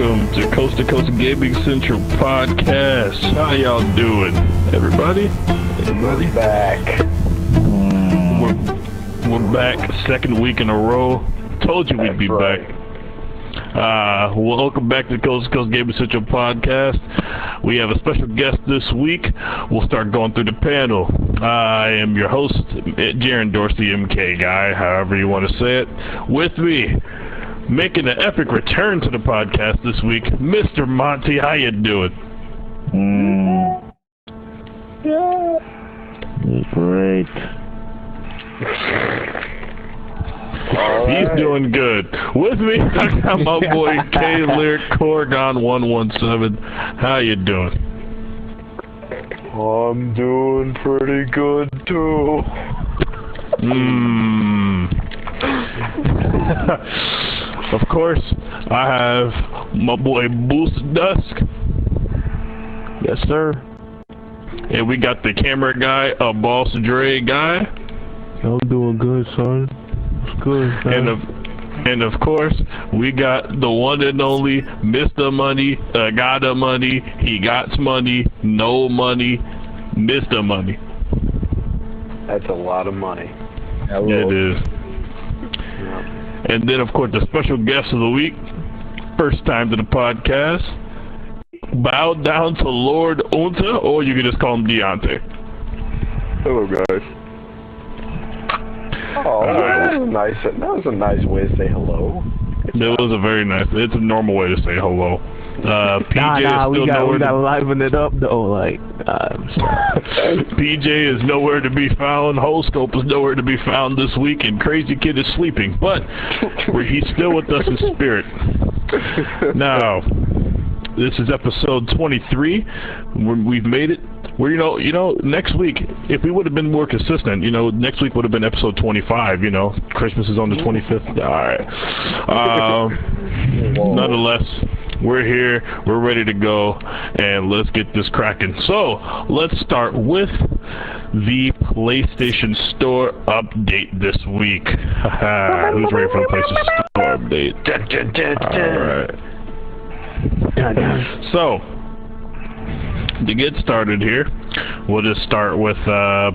welcome to Coast Gaming Central Podcast. How y'all doing, everybody? Everybody back. We're back, second week in a row. Told you we'd be back. Welcome back to Coast Gaming Central Podcast. We have a special guest this week. We'll start going through the panel. I am your host, Jaron Dorsey, MKGUY, however you want to say it. With me, making an epic return to the podcast this week, Mr. Monte. How you doing? Great. He's doing good. With me, I got my boy K-Lyric Corgon117. How you doing? I'm doing pretty good too. Of course, I have my boy Boost Dusk. Yes, sir. And we got the camera guy, Boss Dre guy. I'm doing good, son. It's good, man. And of course, we got the one and only Mr. Money, got the money, he got money, no money, Mr. Money. That's a lot of money. Hello. It is. Yeah. And then, of course, the special guest of the week, first time to the podcast, bow down to Lord Unta, or you can just call him Deontay. Hello, guys. Oh, that was a nice way to say hello. That was a very nice. It's a normal way to say hello. PJ we gotta liven it up though. Like, PJ is nowhere to be found. Holscope is nowhere to be found this week, and Crazy Kid is sleeping. But he's still with us in spirit. Now, this is episode 23. We've made it. Well, you know, next week, if we would have been more consistent, next week would have been episode 25, Christmas is on the 25th. All right. Nonetheless, we're here, we're ready to go, and let's get this cracking. So, let's start with the PlayStation Store update this week. Who's ready for the PlayStation Store update? Alright. So, to get started here, we'll just start with right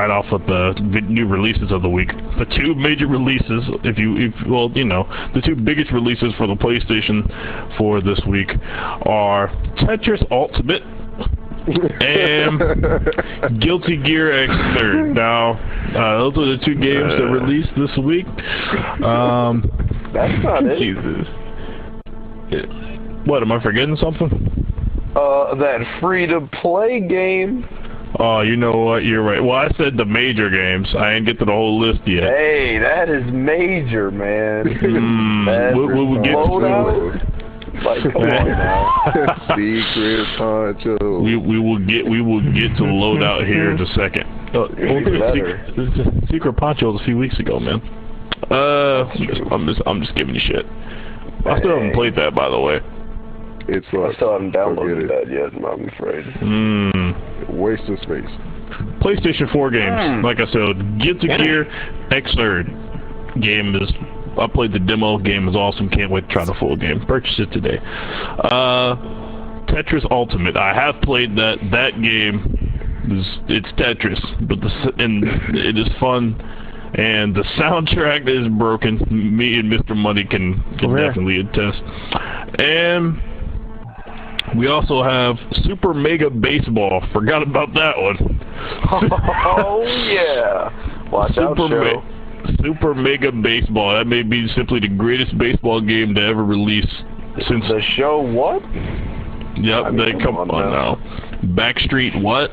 off with the new releases of the week. The two major releases, the two biggest releases for the PlayStation for this week are Tetris Ultimate and Guilty Gear Xrd. Now, those are the two games that released this week. That's not it. Jesus. What, am I forgetting something? That free-to-play game. Oh, you know what? You're right. Well, I said the major games. I didn't get to the whole list yet. Hey, that is major, man. We'll get to it. Like, come on now. Secret Poncho. We will get to loadout here in a second. Secret Poncho was a few weeks ago, man. I'm just giving you shit. I still haven't played that, by the way. I still haven't downloaded that yet, I'm afraid. Waste of space. PlayStation 4 games. Like I said, Guilty Gear Xrd game is... I played the demo. Game is awesome. Can't wait to try the full game. Purchase it today. Tetris Ultimate. I have played that. That game it's Tetris, but it is fun. And the soundtrack is broken. Me and Mr. Money can definitely attest. And we also have Super Mega Baseball. Forgot about that one. Oh, yeah. Watch out, show. Super Mega Baseball. That may be simply the greatest baseball game to ever release since... The show what? Yep, they come on now. Backstreet what?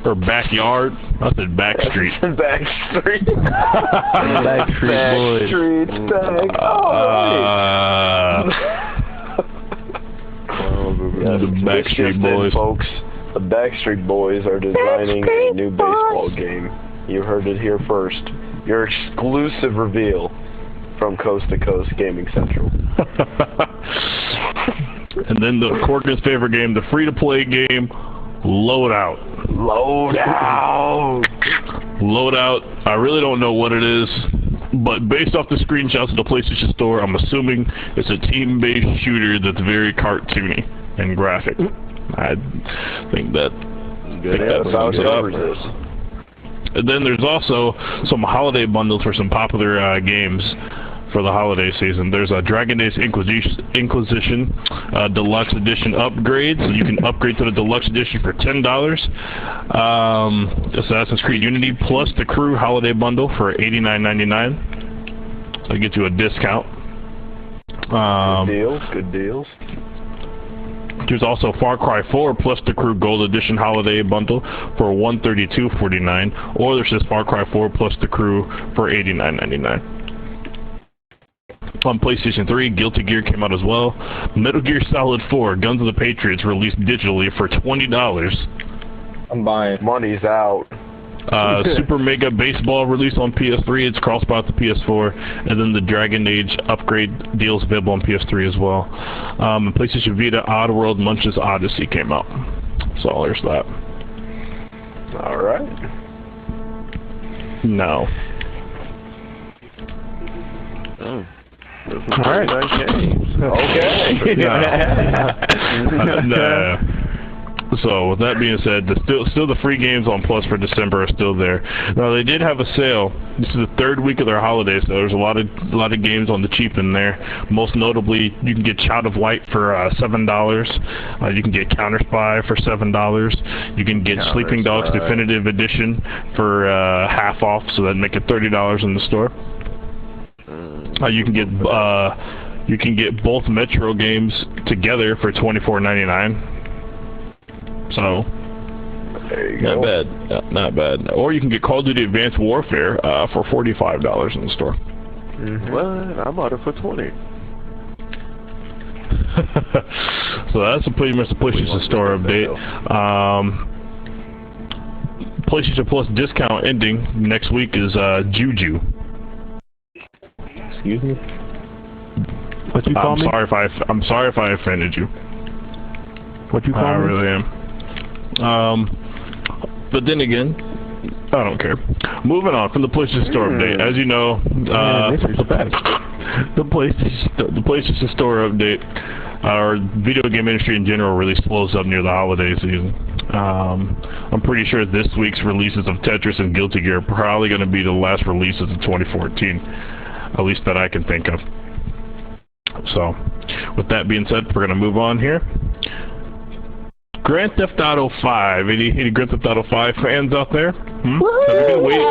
Or Backyard? I said Backstreet. Backstreet. Backstreet Boys. The Backstreet Boys. Folks, the Backstreet Boys are designing a new baseball game. You heard it here first. Your exclusive reveal from Coast to Coast Gaming Central. And then the Corkin's favorite game, the free-to-play game, Loadout. Loadout. I really don't know what it is. But based off the screenshots of the PlayStation Store, I'm assuming it's a team-based shooter that's very cartoony and graphic. I think that sums it up. And then there's also some holiday bundles for some popular games for the holiday season. There's a Dragon Age Inquisition Deluxe Edition upgrade, so you can upgrade to the Deluxe Edition for $10. Assassin's Creed Unity plus the Crew Holiday Bundle for $89.99. So it gets you a discount. Good deals. There's also Far Cry 4 plus the Crew Gold Edition Holiday Bundle for $132.49, or there's just Far Cry 4 plus the Crew for $89.99. On PlayStation 3, Guilty Gear came out as well. Metal Gear Solid 4 Guns of the Patriots released digitally for $20. I'm buying. Money's out. Super Mega Baseball released on PS3. It's cross-bought to PS4. And then the Dragon Age upgrade deals available on PS3 as well. And PlayStation Vita, Oddworld Munch's Odyssey came out. So there's that. Alright. No. Oh. Alright. Okay. No. So with that being said, still the free games on Plus for December are still there. Now they did have a sale. This is the third week of their holiday, so there's a lot of games on the cheap in there. Most notably, you can get Child of Light for $7. You can get Counter Spy for $7. You can get Sleeping Dogs Definitive Edition for half off, so that'd make it $30 in the store. You can get both Metro games together for $24.99. So, not bad, not bad. Or you can get Call of Duty Advanced Warfare for $45 in the store. What? I bought it for $20. So that's pretty much the PlayStation Store update. PlayStation Plus discount ending next week is Juju. Excuse me? What you call me? I'm sorry if I offended you. What you call me? I really am. But then again, I don't care. Moving on from the PlayStation Store update, as you know, the PlayStation Store update, our video game industry in general really slows up near the holiday season. I'm pretty sure this week's releases of Tetris and Guilty Gear are probably going to be the last releases of 2014, at least that I can think of. So, with that being said, we're going to move on here. Grand Theft Auto 5. Any Grand Theft Auto 5 fans out there? Have you been waiting?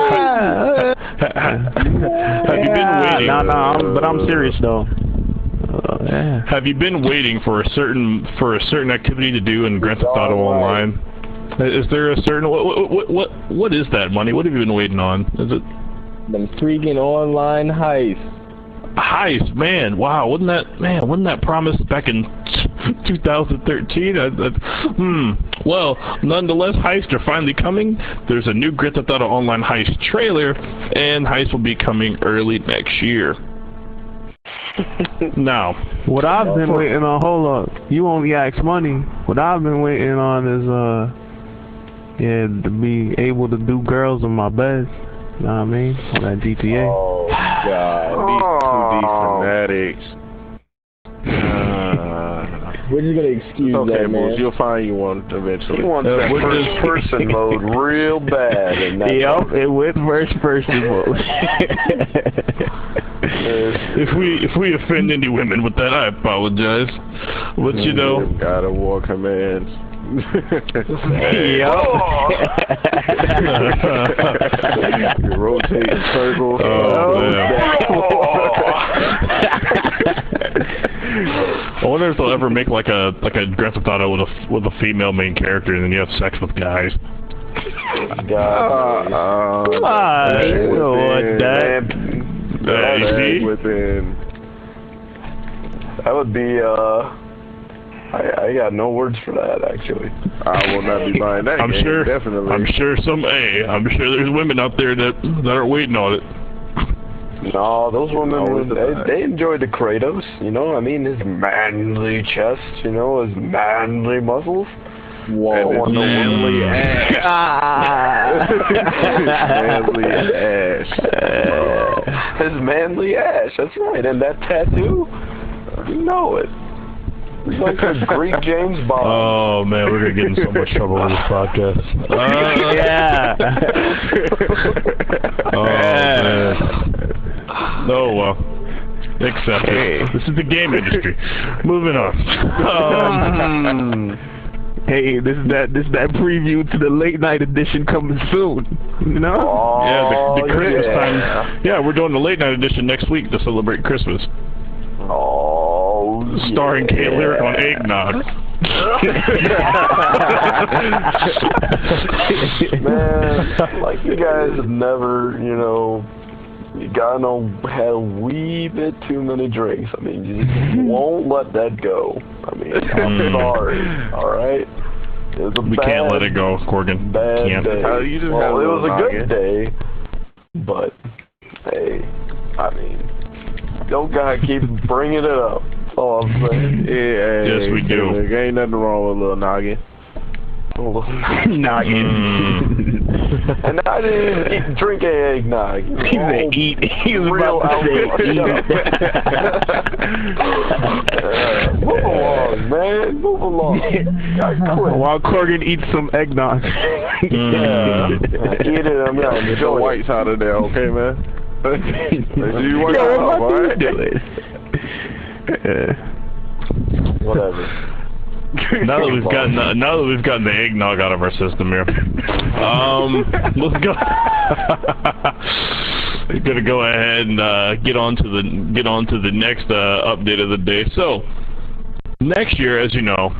Have you been waiting? No, but I'm serious though. Have you been waiting for a certain activity to do in Grand Theft Auto Online? Is there a certain what is that, Money? What have you been waiting on? Is it them freaking online heists? Heist, man! Wow, wasn't that promised back in 2013? Well, nonetheless, heists are finally coming. There's a new Grand Theft Auto Online heist trailer, and heists will be coming early next year. Now, what I've been waiting on, hold up, you only ask Money. What I've been waiting on is, to be able to do girls in my bed. You know what I mean? On that GTA. Oh, God. These 2D fanatics. We're just gonna excuse okay, that, man. You'll find you one eventually. He wants that first-person mode real bad. And yep, it with first-person mode. If we offend any women with that, I apologize. But you know, God of War commands. You rotate in circles. I wonder if they'll ever make like a Grand Theft Auto with a female main character, and then you have sex with guys. That would be I got no words for that, actually. I will not be buying that. Definitely. I'm sure there's women out there that are waiting on it. No, those women, they enjoy the Kratos, you know, I mean, his manly chest, you know, his manly muscles. Whoa, and manly ass. Manly ass. His manly ash, that's right. And that tattoo, you know it. He's like a Greek James Bond. Oh man, we're gonna get in so much trouble with this podcast. Yeah. Oh man. Oh well. Accept it. This is the game industry. Moving on. Hey, this is that preview to the late night edition coming soon. You know? Oh, yeah, the Christmas yeah. time. Yeah, we're doing the late night edition next week to celebrate Christmas. Oh, starring yeah. Kate Lyric on eggnog. Man, like you guys have never, you know, you gotta had a wee bit too many drinks. I mean, you just won't let that go. I mean, I'm sorry, alright? We can't let it go, Corgan. Bad can't. day. You just Well, it was a noggin. good day, but, hey, I mean, don't gotta keep bringing it up. That's all I'm saying. Yeah, Yes, we do. There ain't nothing wrong with a little noggin. Noggin. And I didn't even drink eggnog. He said eat. He was Real about to say move along, man. Move along. While Corgan eats some eggnog. Yeah. Eat it. I'm not Get the enjoying whites out of there, okay, man? You white Yo, out, what all you right? doing? Whatever. Now that we've gotten the eggnog out of our system here, let's go. We're gonna go ahead and get on to the next update of the day. So next year, as you know,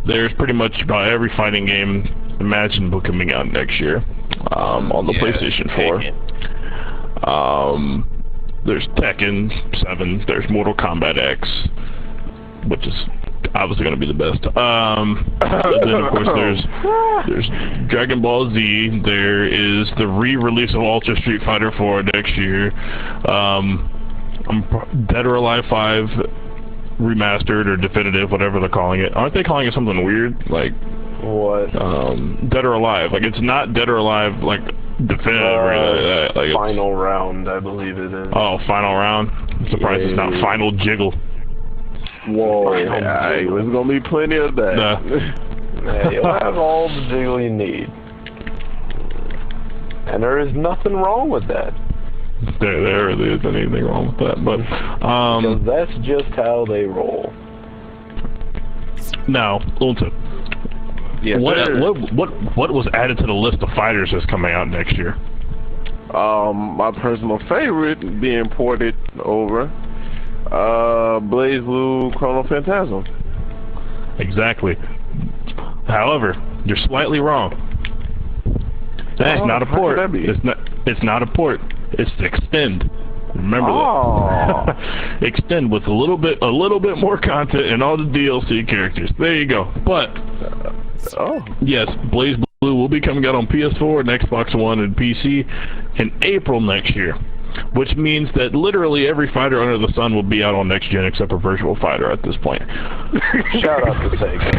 there's pretty much about every fighting game imaginable coming out next year on the PlayStation 4. There's Tekken 7. There's Mortal Kombat X, which is obviously going to be the best. Then of course there's Dragon Ball Z. There is the re-release of Ultra Street Fighter 4 next year. Dead or Alive 5 remastered or definitive, whatever they're calling it. Aren't they calling it something weird like What? Dead or Alive? Like it's not Dead or Alive like definitive or like Final Round, I believe it is. Oh, Final Round. I'm surprised it's not Final Jiggle. Whoa, there's gonna be plenty of that. Yeah, you'll have all the jiggle you need. And there is nothing wrong with that. There really isn't anything wrong with that, but Because that's just how they roll. now, Monte, Yes, sir. what was added to the list of fighters that's coming out next year? My personal favorite being ported over, Blazblue Chrono Phantasm. Exactly. However, you're slightly wrong. That's not a how port. could that be? It's not a port. It's Extend. Remember that. Extend with a little bit more content and all the DLC characters. There you go. But yes, BlazBlue will be coming out on PS4 and Xbox One and PC in April next year, which means that literally every fighter under the sun will be out on next gen except for Virtual Fighter at this point. Shout out to Sega.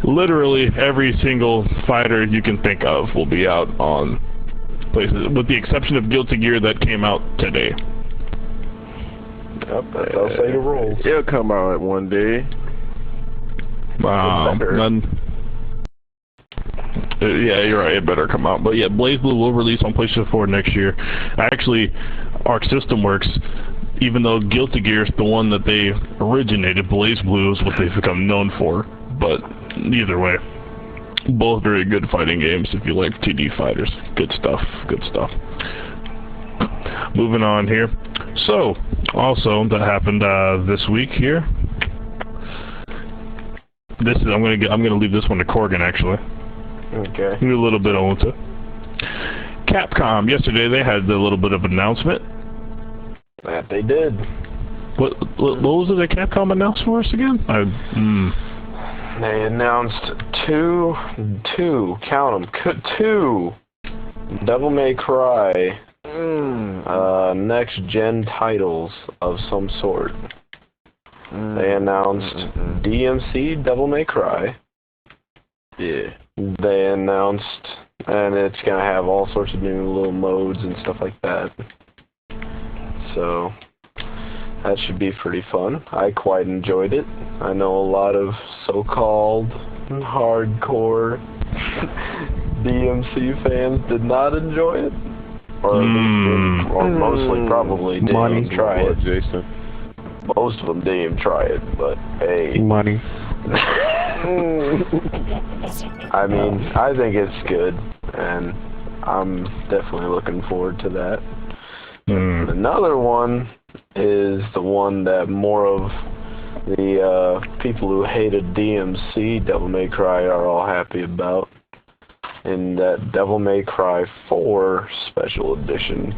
Literally every single fighter you can think of will be out on places, with the exception of Guilty Gear that came out today. Yep, that's how Sega rolls. It'll come out one day. Yeah, you're right. It better come out. But yeah, BlazBlue will release on PlayStation 4 next year. Actually, Arc System Works, even though Guilty Gear is the one that they originated, BlazBlue is what they've become known for. But either way, both very good fighting games if you like 2D fighters. Good stuff. Good stuff. Moving on here. So, also that happened this week here. I'm gonna leave this one to Corgan actually. Okay. A little bit on to Capcom. Yesterday they had a little bit of announcement. That they did. What was it that Capcom announced for us again? They announced two, count them, two Devil May Cry next-gen titles of some sort. They announced DMC Devil May Cry Yeah. they announced, and it's gonna have all sorts of new little modes and stuff like that. So that should be pretty fun. I quite enjoyed it. I know a lot of so-called hardcore DMC fans did not enjoy it, or at least didn't, or mostly probably didn't even try it. Jason. Most of them didn't even try it, but hey. Money. I mean, I think it's good, and I'm definitely looking forward to that. Another one is the one that more of the people who hated DMC Devil May Cry are all happy about, and that Devil May Cry 4 Special Edition.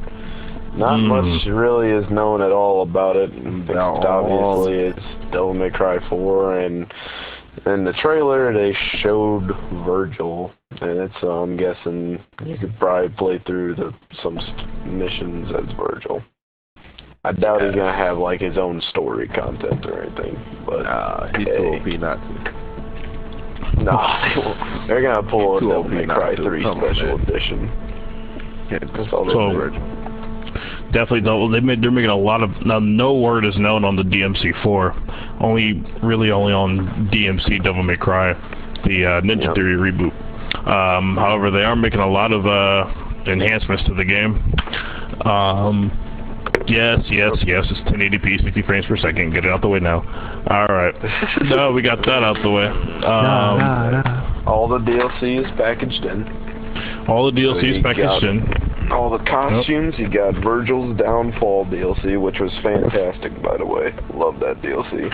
Not much really is known at all about it, because obviously it's Devil May Cry 4, and in the trailer they showed Virgil, and it's, I'm guessing you could probably play through some missions as Virgil. I doubt he's gonna have like his own story content or anything, but he's too OP not to. No, they're gonna pull a Devil May Cry 3 Special Edition. That's all they're doing. Definitely, they're making a lot of, now no word is known on the DMC4, really only on DMC Devil May Cry, the Ninja Theory reboot. However, they are making a lot of enhancements to the game. Yes, it's 1080p, 60 frames per second. Get it out the way now. Alright. No, we got that out the way. All the DLC is packaged in. All the DLC is packaged in. All the costumes, you got Virgil's Downfall DLC, which was fantastic, by the way. Love that DLC.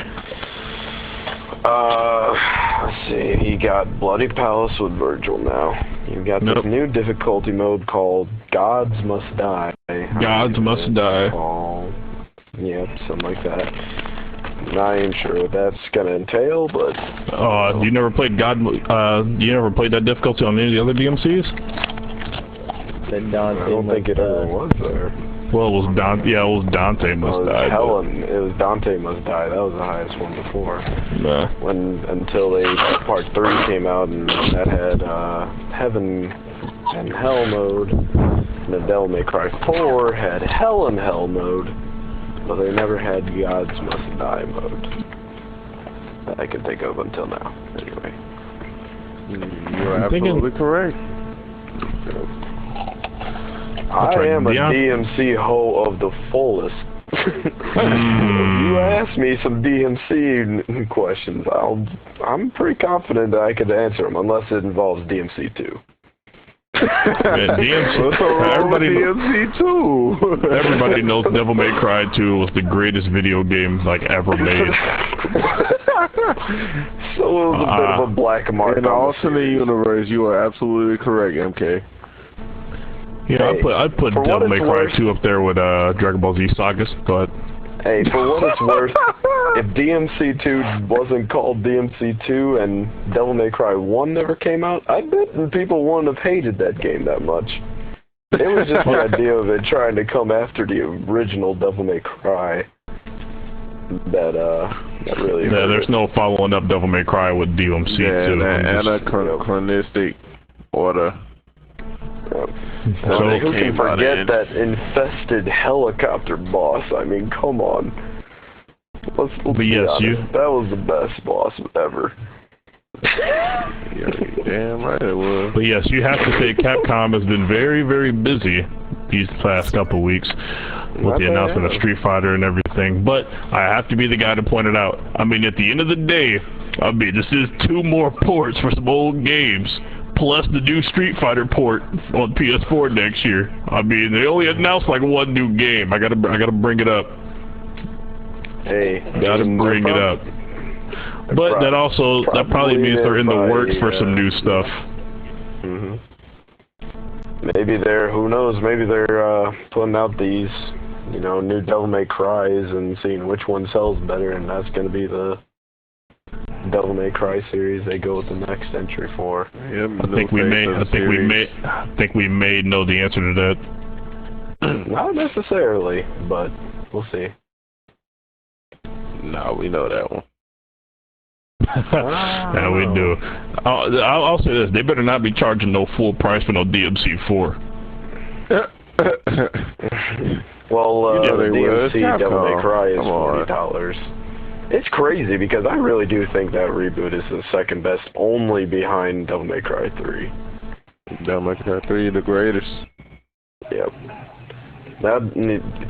Let's see, you got Bloody Palace with Virgil now. You got this new difficulty mode called Gods Must Die. Gods Must Die. Yep, something like that. Not even sure what that's gonna entail, but... you never played you never played that difficulty on any of the other DMCs? I don't think it ever was there. Well, it was Dante Must Die. It was Dante Must Die. That was the highest one before. Nah. Until Part 3 came out, and that had Heaven and Hell mode. And the Devil May Cry 4 had Hell and Hell mode, but they never had Gods Must Die mode. That I can think of until now. Anyway. You're absolutely correct. I am a DMC hoe of the fullest. You asked me some DMC questions. I'm pretty confident that I could answer them, unless it involves DMC 2. Everybody knows Devil May Cry 2 was the greatest video game ever made. So it was a bit of a black mark. In the alternate universe, you are absolutely correct, MK. Yeah, I'd put Devil May Cry 2 up there with Dragon Ball Z Sagas, but... Hey, for what it's worth, if DMC 2 wasn't called DMC 2 and Devil May Cry 1 never came out, I bet people wouldn't have hated that game that much. It was just the idea of it trying to come after the original Devil May Cry that really hurt. There's no following up Devil May Cry with DMC 2. Anachronistic order. So who can forget that infested helicopter boss? I mean, come on. Let's be honest. That was the best boss ever. Damn right it was. But yes, you have to say Capcom has been very, very busy these past couple of weeks with the announcement of Street Fighter and everything. But I have to be the guy to point it out. I mean, at the end of the day, this is 2 more ports for some old games, plus the new Street Fighter port on PS4 next year. I mean, they only announced 1 new game. I gotta bring it up. Hey, gotta bring it up. But that probably means they're in the works for some new stuff. Maybe who knows, maybe they're putting out these, new Devil May Cries and seeing which one sells better, and that's gonna be the Devil May Cry series they go with the next entry for. I think we may know the answer to that. Not necessarily, but we'll see. No, we know that one. Yeah, we do. I'll say this: they better not be charging no full price for no DMC4. Well, DMC Devil May Cry is Come $40. It's crazy because I really do think that reboot is the second best, only behind Devil May Cry 3. Devil May Cry 3, the greatest. Yep. That,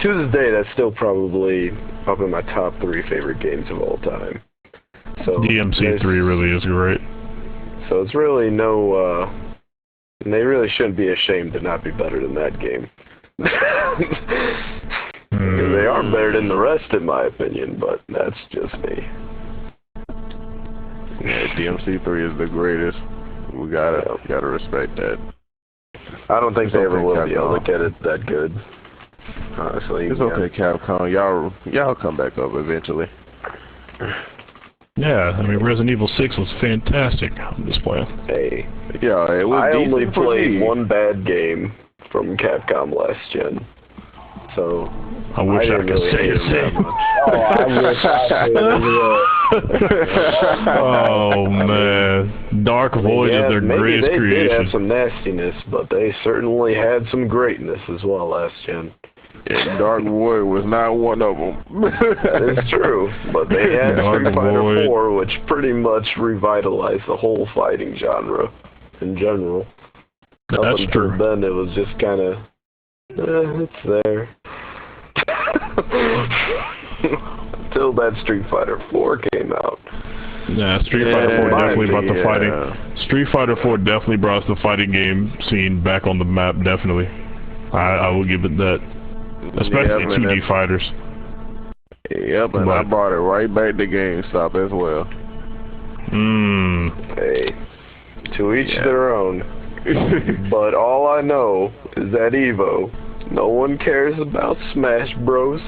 to this day, that's still probably up in my top 3 favorite games of all time. So DMC3 really is great. So it's really no, and they really shouldn't be ashamed to not be better than that game. They are better than the rest, in my opinion, but that's just me. Yeah, DMC3 is the greatest. We gotta respect that. I don't think they ever will be able to get it that good. Honestly, it's okay, Capcom. Y'all come back up eventually. Yeah, I mean Resident Evil 6 was fantastic. I'm just playing. Hey, yeah, it was. I only played one bad game from Capcom last gen, so I wish I could say the same. Oh man, Dark Void is their greatest creation. They did have some nastiness, but they certainly had some greatness as well last gen. Yeah, Dark Void was not one of them. It's true, but they had Street Fighter 4, which pretty much revitalized the whole fighting genre in general. That's true. Then it was just kind of, it's there. Until that Street Fighter 4 came out. Yeah, Street Fighter 4 definitely brought the fighting. Street Fighter 4 definitely brought the fighting game scene back on the map. Definitely, I will give it that. Especially 2D fighters. Yep, and I brought it right back to GameStop as well. Hey, to each their own. But all I know is that Evo, no one cares about Smash Bros.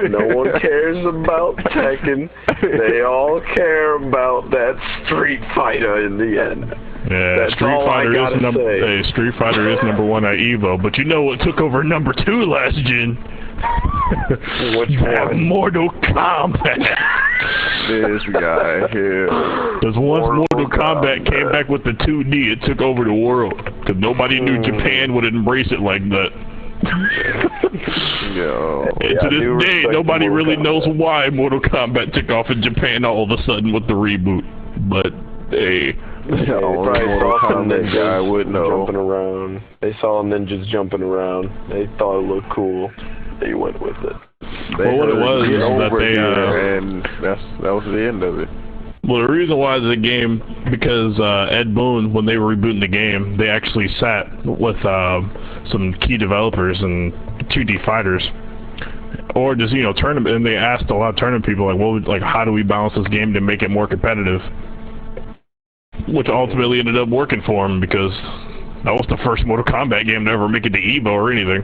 No one cares about Tekken. They all care about that Street Fighter in the end. Yeah, that's Street Fighter is number 1 at Evo, but you know what took over number 2 last gen? Which one? Mortal Kombat. This guy here. Because once Mortal Kombat came back with the 2D, it took over the world. Because nobody knew Japan would embrace it like that. And to this day, nobody really knows why Mortal Kombat took off in Japan all of a sudden with the reboot. But hey. They probably saw some ninjas jumping around. They saw ninjas jumping around. They thought it looked cool. They went with it. Well, what it was is that they and that was the end of it. Well, the reason why the game, because Ed Boon, when they were rebooting the game, they actually sat with some key developers and 2D fighters, or just tournament, and they asked a lot of tournament people like, how do we balance this game to make it more competitive? Which ultimately ended up working for them because that was the first Mortal Kombat game to ever make it to Evo or anything.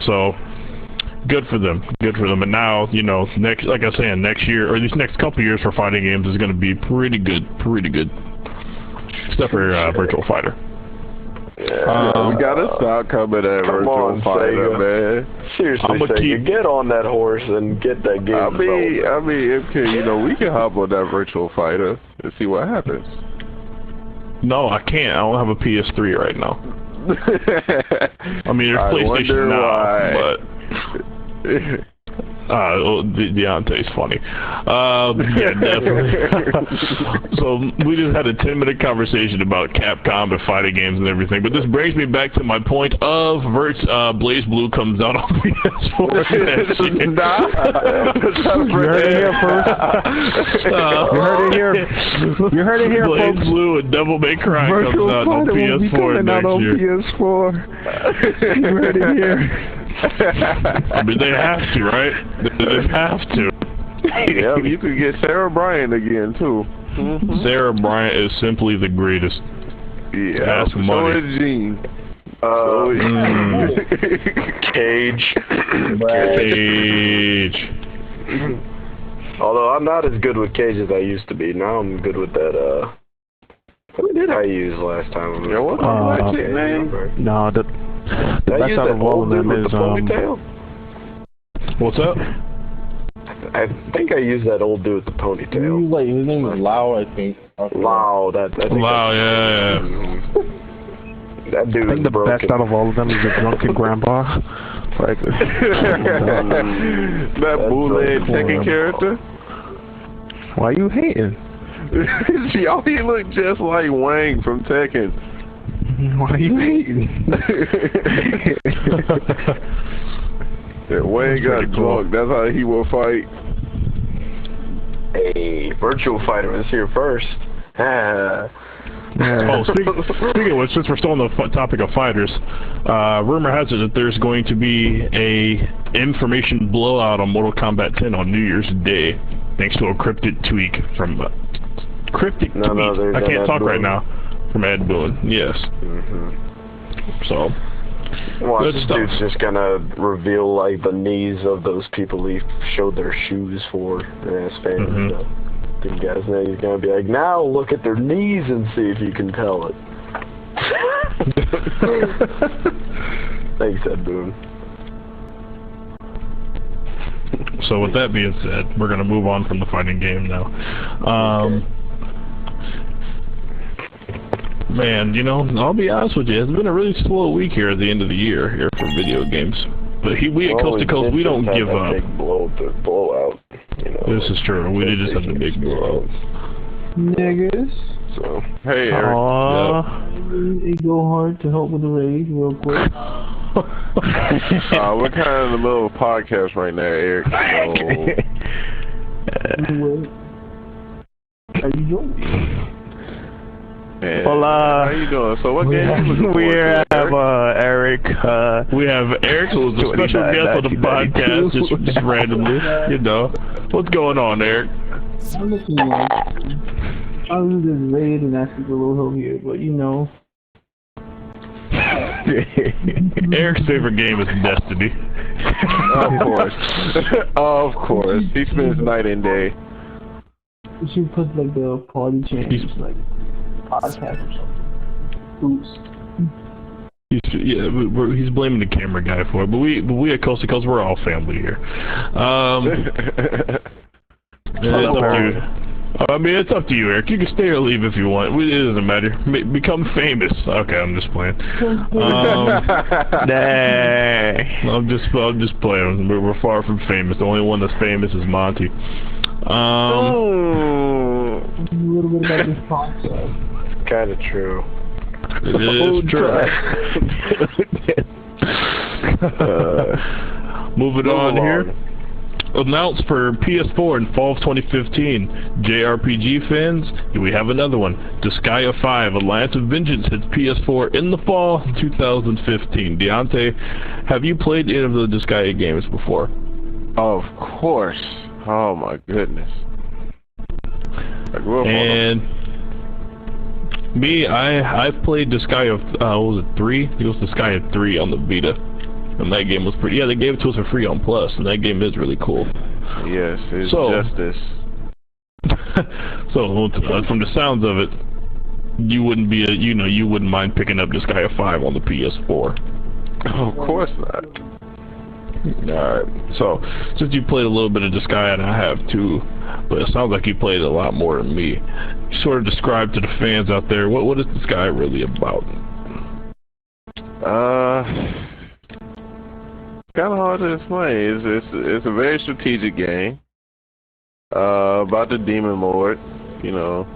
So good for them. Good for them. And now, next, like I was saying, next year or these next couple years for fighting games is going to be pretty good. Pretty good. Except for Virtual Fighter. Yeah, we gotta stop coming at Virtual Fighter, man. Seriously, Sega, get on that horse and get that game. I mean, MK, we can hop on that Virtual Fighter and see what happens. No, I can't. I don't have a PS3 right now. I mean, there's PlayStation now, but Deontay's funny. Yeah, definitely. So we just had a 10-minute conversation about Capcom and fighting games and everything, but this brings me back to my point of Blazblue comes out on PS4 next year. You heard it here first. You heard it here, folks. Blazblue and Devil May Cry comes out on PS4 next year. You heard it here. I mean, they have to, right? They have to. Yeah, you could get Sarah Bryant again, too. Sarah Bryant is simply the greatest. Yeah, that's money. So is Gene. Cage. Although I'm not as good with Cage as I used to be. Now I'm good with that, who did I use last time? Yeah, what's my chick name? No, the best out of all of them is, What's up? I think I used that old dude with the ponytail. Wait, his name was Lau, I think. Lau, I think Wow, yeah. that dude I think the broken. best out of all of them is the drunken grandpa. Like, that bootleg Tekken character. why you hating? Y'all, he look just like Wang from Tekken. Why you hating? Yeah, Wang got drunk. That's how he will fight. Hey, Virtual Fighter was here first. Oh, speaking of which, since we're still on the topic of fighters, rumor has it that there's going to be a information blowout on Mortal Kombat 10 on New Year's Day, thanks to a cryptic tweet from I can't talk right now. From Ed Boon, yes. So, well, good this stuff. dude's just gonna reveal like the knees of those people he showed their shoes for as fans and stuff. The guys, now he's gonna be like, now look at their knees and see if you can tell it. Thanks, Ed Boon. So with that being said, we're gonna move on from the fighting game now. Man, you know, I'll be honest with you, it's been a really slow week here at the end of the year here for video games. But we at Coast to Coast, we don't give up. Big blowout. You know, This is true. We did just have the big blowout. Niggas. So, Hey, Eric. It go hard to help with the raid real quick. We're kind of in the middle of a podcast right now, Eric. How you doing? Man, Well, how you doing? So what game you looking we forward to, have Eric. We have Eric, who's a special guest on the podcast, just randomly, you know. What's going on, Eric? I'm looking like I was just raid and asking for a little help here, but you know. Eric's favorite game is Destiny. Of course. Of course. He spends night and day. You should put like the party change, like podcast or something. Oops. He's blaming the camera guy for it, but we at Coast to Coast, we're all family here. It's up to you. I mean, it's up to you, Eric. You can stay or leave if you want. It doesn't matter. Become famous. Okay, I'm just playing. I'm just playing. We're far from famous. The only one that's famous is Monte. A little bit about this podcast. kind of true. It is true. Moving on here. Announced for PS4 in fall of 2015. JRPG fans, we have another one. Disgaea 5, Alliance of Vengeance hits PS4 in the fall 2015. Deontay, have you played any of the Disgaea games before? Of course. Oh my goodness. And me, I've played Disgaea, what was it, 3? It was Disgaea 3 on the Vita. And that game was pretty, they gave it to us for free on Plus, and that game is really cool. Yes, it's justice. So, from the sounds of it, you wouldn't be you wouldn't mind picking up Disgaea 5 on the PS4. Of course not. Alright, so, since you played a little bit of Disgaea, and I have too, but it sounds like you played a lot more than me. Sort of describe to the fans out there, what is Disgaea really about? Kind of hard to explain. It's a very strategic game about the Demon Lord. You know,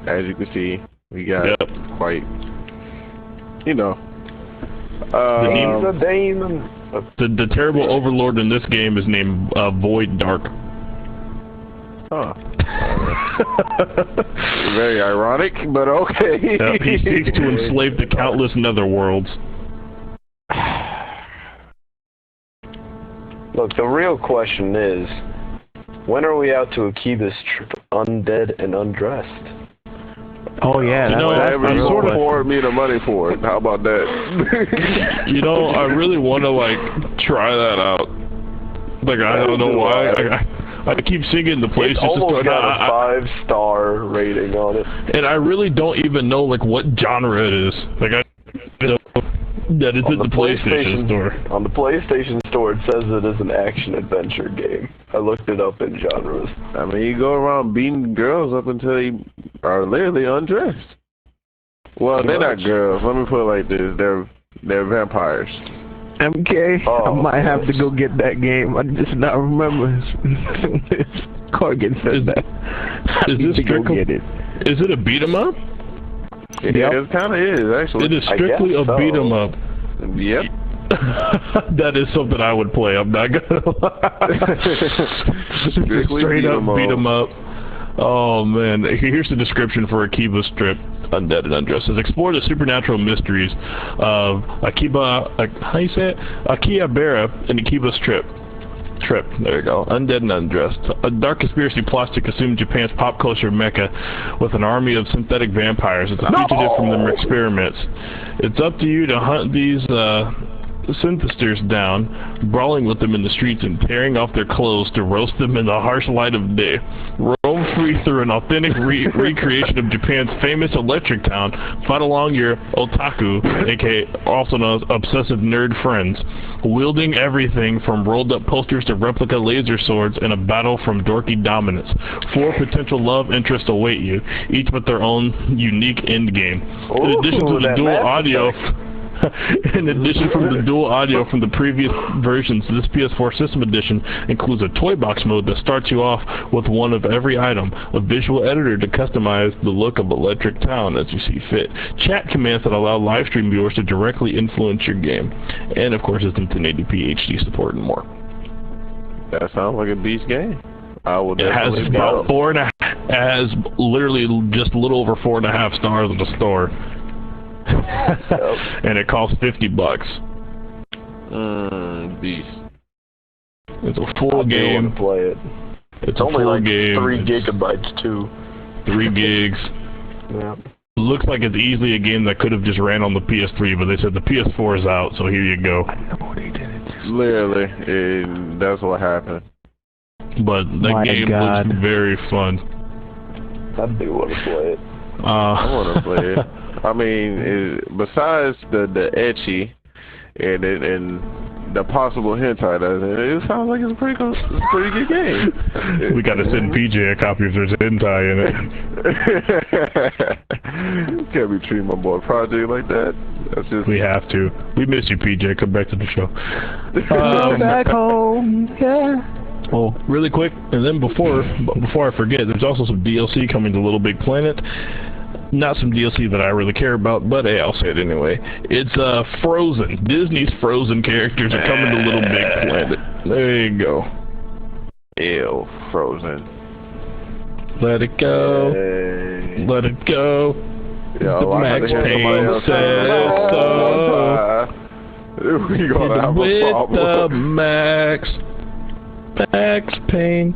as you can see, we got quite, you know, the demon. The terrible overlord in this game is named Void Dark. Huh. Very ironic, but okay. He seeks to enslave the countless netherworlds. Look, the real question is, when are we out to Akiba's trip undead and undressed? Oh yeah, you sort of poured me the money for it. How about that? You know, I really want to try that out. Like I don't know why. I keep seeing it in the place. It's almost got a 5-star rating on it. And I really don't even know what genre it is. That is at the PlayStation Store. On the PlayStation Store, it says it is an action-adventure game. I looked it up in genres. I mean, you go around beating girls up until they are literally undressed. Well, they're not girls. Let me put it like this. They're vampires. MK, I might have to go get that game. I just not remember. Corgan said that. Is this strictly? Is it a beat 'em up? Yeah, it kind of is actually. It is strictly a beat 'em up. Yep. That is something I would play. I'm not gonna lie. Strictly straight up beat 'em up. Oh man, here's the description for Akiba Strip. Undead and Undressed. Says, explore the supernatural mysteries of Akihabara and Akiba Strip. There you go. Undead and Undressed. A dark conspiracy plots to consume Japan's pop culture mecca with an army of synthetic vampires. It's a fugitive from their experiments. It's up to you to hunt these synthesters down, brawling with them in the streets and tearing off their clothes to roast them in the harsh light of day. Roam free through an authentic recreation of Japan's famous electric town. Fight along your otaku, aka also known as obsessive nerd friends, wielding everything from rolled up posters to replica laser swords in a battle from dorky dominance. 4 potential love interests await you, each with their own unique endgame. In addition to the dual audio... In addition from the dual audio from the previous versions, this PS4 System Edition includes a toy box mode that starts you off with one of every item, a visual editor to customize the look of Electric Town as you see fit, chat commands that allow live stream viewers to directly influence your game, and of course it's 1080p HD support and more. That sounds like a beast game. I will it has about 4.5. It has literally just a little over 4.5 stars in the store. And it costs $50. Beast. It's a full game. To play it. It's only a full like game. 3 gigabytes too. 3 gigs. Yeah. Looks like it's easily a game that could have just ran on the PS3, but they said the PS4 is out, so here you go. I know they did it. Literally, that's what happened. But that game looks very fun. I do want to play it. I want to play it. I mean, besides the ecchi and the possible hentai, it sounds like it's a pretty good game. We got to send PJ a copy if there's hentai in it. Can't be treating my boy Project like that. That's just. We have to. We miss you, PJ. Come back to the show. Come back home. Yeah. Well, really quick, and then before I forget, there's also some DLC coming to Little Big Planet. Not some DLC that I really care about, but hey, I'll say it anyway. It's Frozen. Disney's Frozen characters are coming to Little Big Planet. There you go. Ew, Frozen. Let it go. Hey. Let it go. Yeah, the Max Payne says so. We're gonna have a problem. With the Max Payne.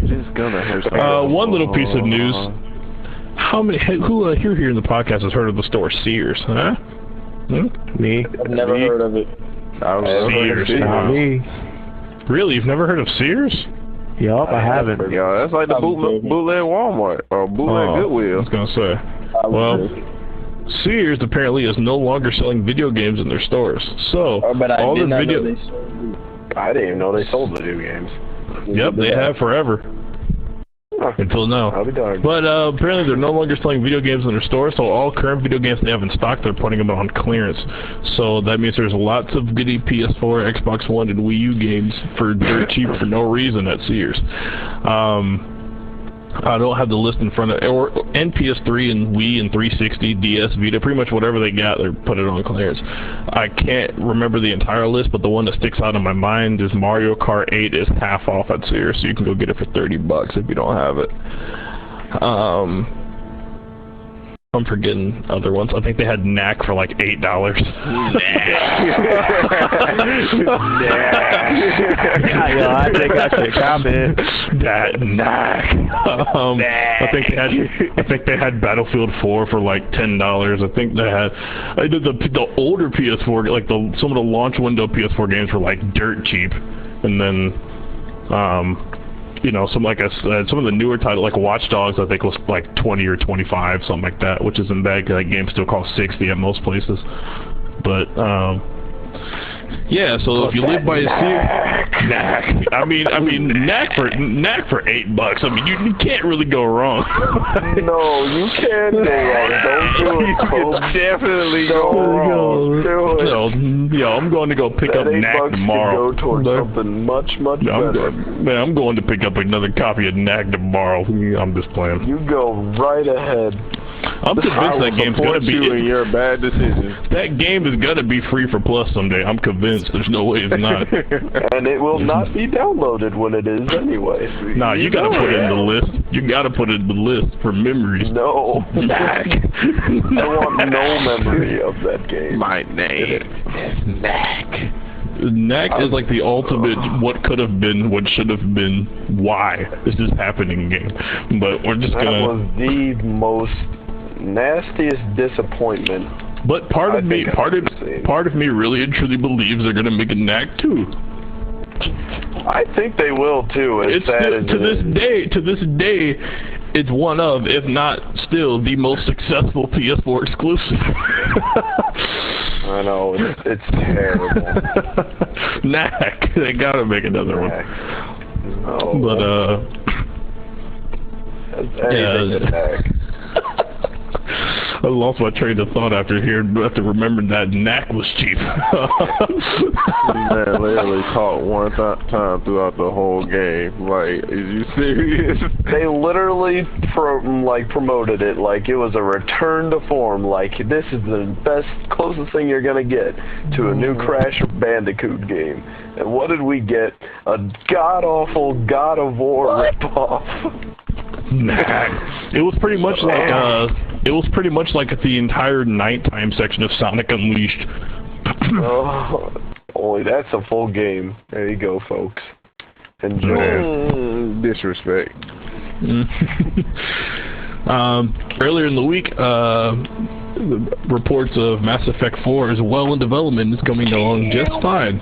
Just gonna one little piece of news. Who here in the podcast has heard of the store Sears? Huh? Me. I've never heard of it. Sears. Me. Really? You've never heard of Sears? Yup, I haven't. Yeah, that's like the bootleg Walmart or bootleg Goodwill. I was gonna say. Well, Sears apparently is no longer selling video games in their stores. So all the video. I didn't even know they sold video games. Yep, they have forever. Until now. I'll be darned. But apparently they're no longer selling video games in their store, so all current video games they have in stock, they're putting them on clearance. So that means there's lots of goody PS4, Xbox One, and Wii U games for dirt cheap for no reason at Sears. I don't have the list in front of and PS3 and Wii and 360, DS, Vita, pretty much whatever they got, they're putting it on clearance. I can't remember the entire list, but the one that sticks out in my mind is Mario Kart 8 is half off at Sears, so you can go get it for $30 if you don't have it. I'm forgetting other ones. I think they had Knack for like $8. Yeah, yo, I think I should comment. That Knack. I think they had Battlefield 4 for like $10. I think they had the older PS4, like some of the launch window PS4 games were like dirt cheap, and then you know, some like I said, some of the newer titles like Watch Dogs, I think was like 20 or 25, something like that, which isn't bad. That game still costs 60 at most places. But yeah, so if you live by a Sears, I mean, knack for $8. I mean, you can't really go wrong. No, you can't go wrong. Don't do it, folks. Definitely don't do it. No, yo, I'm going to go pick up Knack tomorrow. Go towards something much better. Man, I'm going to pick up another copy of Knack tomorrow. I'm just playing. You go right ahead. I'm convinced that game's gonna be in your bad decisions. That game is gonna be free for Plus someday. I'm convinced. There's no way it's not. And it will not be downloaded when it is anyway. Nah, you gotta put it in the list. You gotta put it in the list for memories. No. Knack. I want no memory of that game. My name is Knack. Knack is like the ultimate what could have been, what should have been, why this is happening game. But we're just gonna... That was the most nastiest disappointment. But part of me really and truly believes they're gonna make a Knack 2. I think they will too. It's still, to this day, it's one of, if not still, the most successful PS4 exclusive. I know, it's terrible. Knack, they gotta make another one. No. But Knack. I lost my train of thought after remembering that Knack was cheap. Man, literally caught one time throughout the whole game. Like, is you serious? They literally promoted it like it was a return to form. Like, this is the closest thing you're gonna get to a new Crash Bandicoot game. And what did we get? A god-awful God of War ripoff. Knack. It was pretty much like the entire nighttime section of Sonic Unleashed. Only that's a full game. There you go, folks. Enjoy. Disrespect. Earlier in the week, reports of Mass Effect 4 is well in development and is coming along just fine.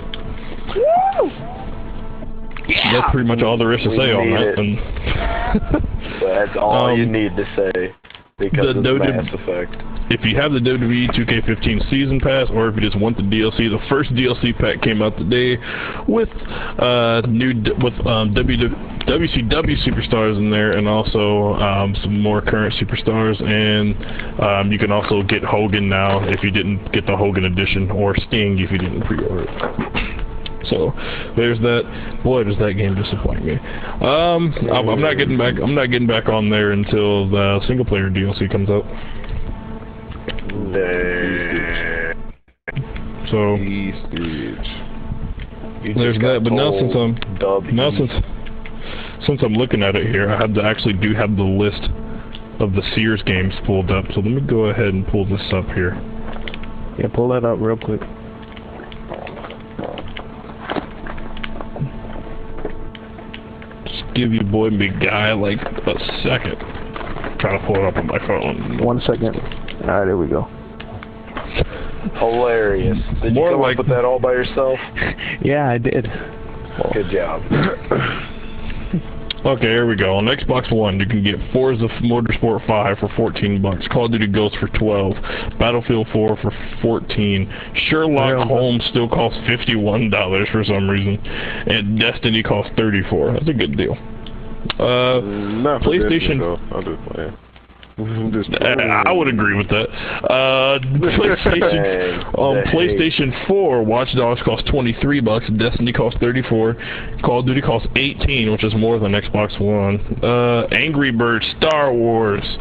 Yeah. That's pretty much all there is to say on that. That's all you need to say because of Mass Effect. If you have the WWE 2K15 Season Pass, or if you just want the DLC, the first DLC pack came out today with WCW superstars in there, and also some more current superstars. And you can also get Hogan now if you didn't get the Hogan edition, or Sting if you didn't pre-order it. So there's that. Boy, does that game disappoint me. I'm not getting back on there until the single player DLC comes out. So there's that. But now since I'm looking at it here, I do have the list of the Sears games pulled up. So let me go ahead and pull this up here. Yeah, pull that up real quick. Give you boy big guy like a second. Trying to pull it up on my phone. 1 second. Alright, there we go. Hilarious. Did you come up with that all by yourself? Yeah, I did. Good job. Okay, here we go. On Xbox One, you can get Forza Motorsport 5 for $14, Call of Duty Ghosts for $12, Battlefield 4 for $14, Sherlock Holmes still costs $51 for some reason, and Destiny costs $34. That's a good deal. PlayStation. I'll just play. I would agree with that. PlayStation 4, Watch Dogs costs $23, Destiny costs $34, Call of Duty costs $18, which is more than Xbox One. Angry Birds Star Wars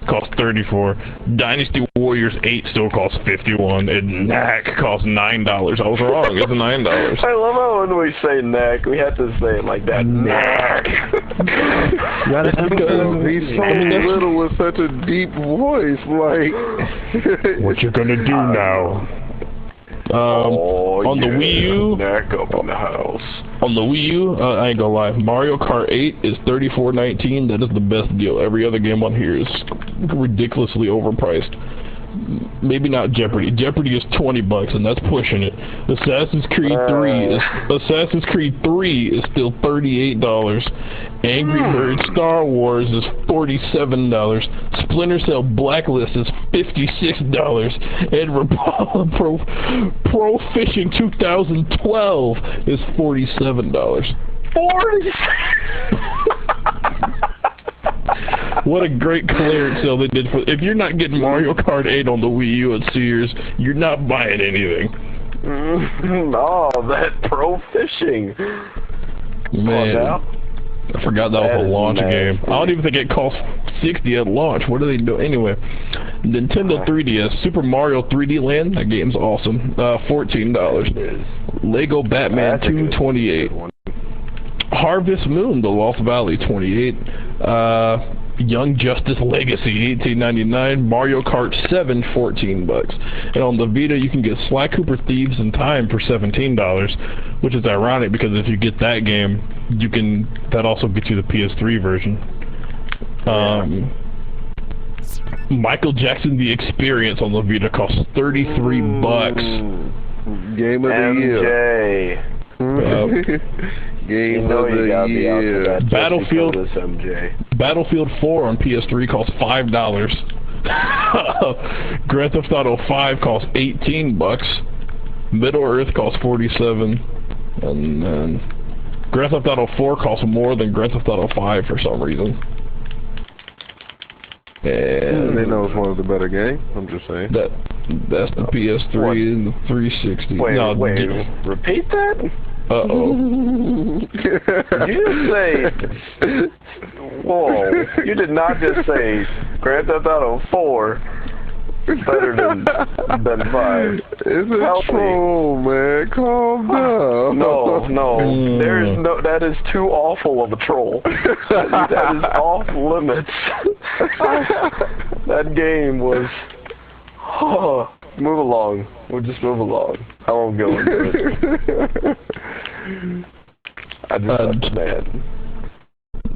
costs $34, Dynasty Warriors 8 still costs $51, and Knack costs $9. I was wrong, it's $9. I love how when we say Knack, we have to say it like that. Knack. He's so little with such a deep voice, like. What you gonna do now? On the Wii U, Knack up in the house. On the Wii U, I ain't gonna lie, Mario Kart 8 is $34.19. That is the best deal. Every other game on here is ridiculously overpriced. maybe not Jeopardy. Jeopardy is $20, and that's pushing it. Assassin's Creed 3 is still $38. Angry Birds Star Wars is $47. Splinter Cell Blacklist is $56, and Pro Fishing 2012 is $47. What a great clearance sale they did for. If you're not getting Mario Kart 8 on the Wii U at Sears, you're not buying anything. No, that Pro Fishing. Man, I forgot that was a launch game. I don't even think it cost $60 at launch. What do they do anyway? Nintendo 3DS, Super Mario 3D Land. That game's awesome. $14. Lego Batman 2, $28. Harvest Moon: The Lost Valley, $28. Young Justice Legacy, $18.99. Mario Kart 7, $14. And on the Vita, you can get Sly Cooper Thieves in Time for $17, which is ironic because if you get that game, that also gets you the PS3 version. Michael Jackson: The Experience on the Vita costs $33. Game of the year. Game of the year. Battlefield 4 on PS3 costs $5. Grand Theft Auto 5 costs $18. Middle Earth costs $47, and then Grand Theft Auto 4 costs more than Grand Theft Auto 5 for some reason. And they know it's one of the better games. I'm just saying. That's the PS3 and the 360. Wait, repeat that? Uh-oh. You didn't say... Whoa. You did not just say Grand Theft Auto 4 better than 5. It's a troll, man. Calm down. No. That is too awful of a troll. That is off limits. That game was... move along. We'll just move along. I won't go into it. I just understand.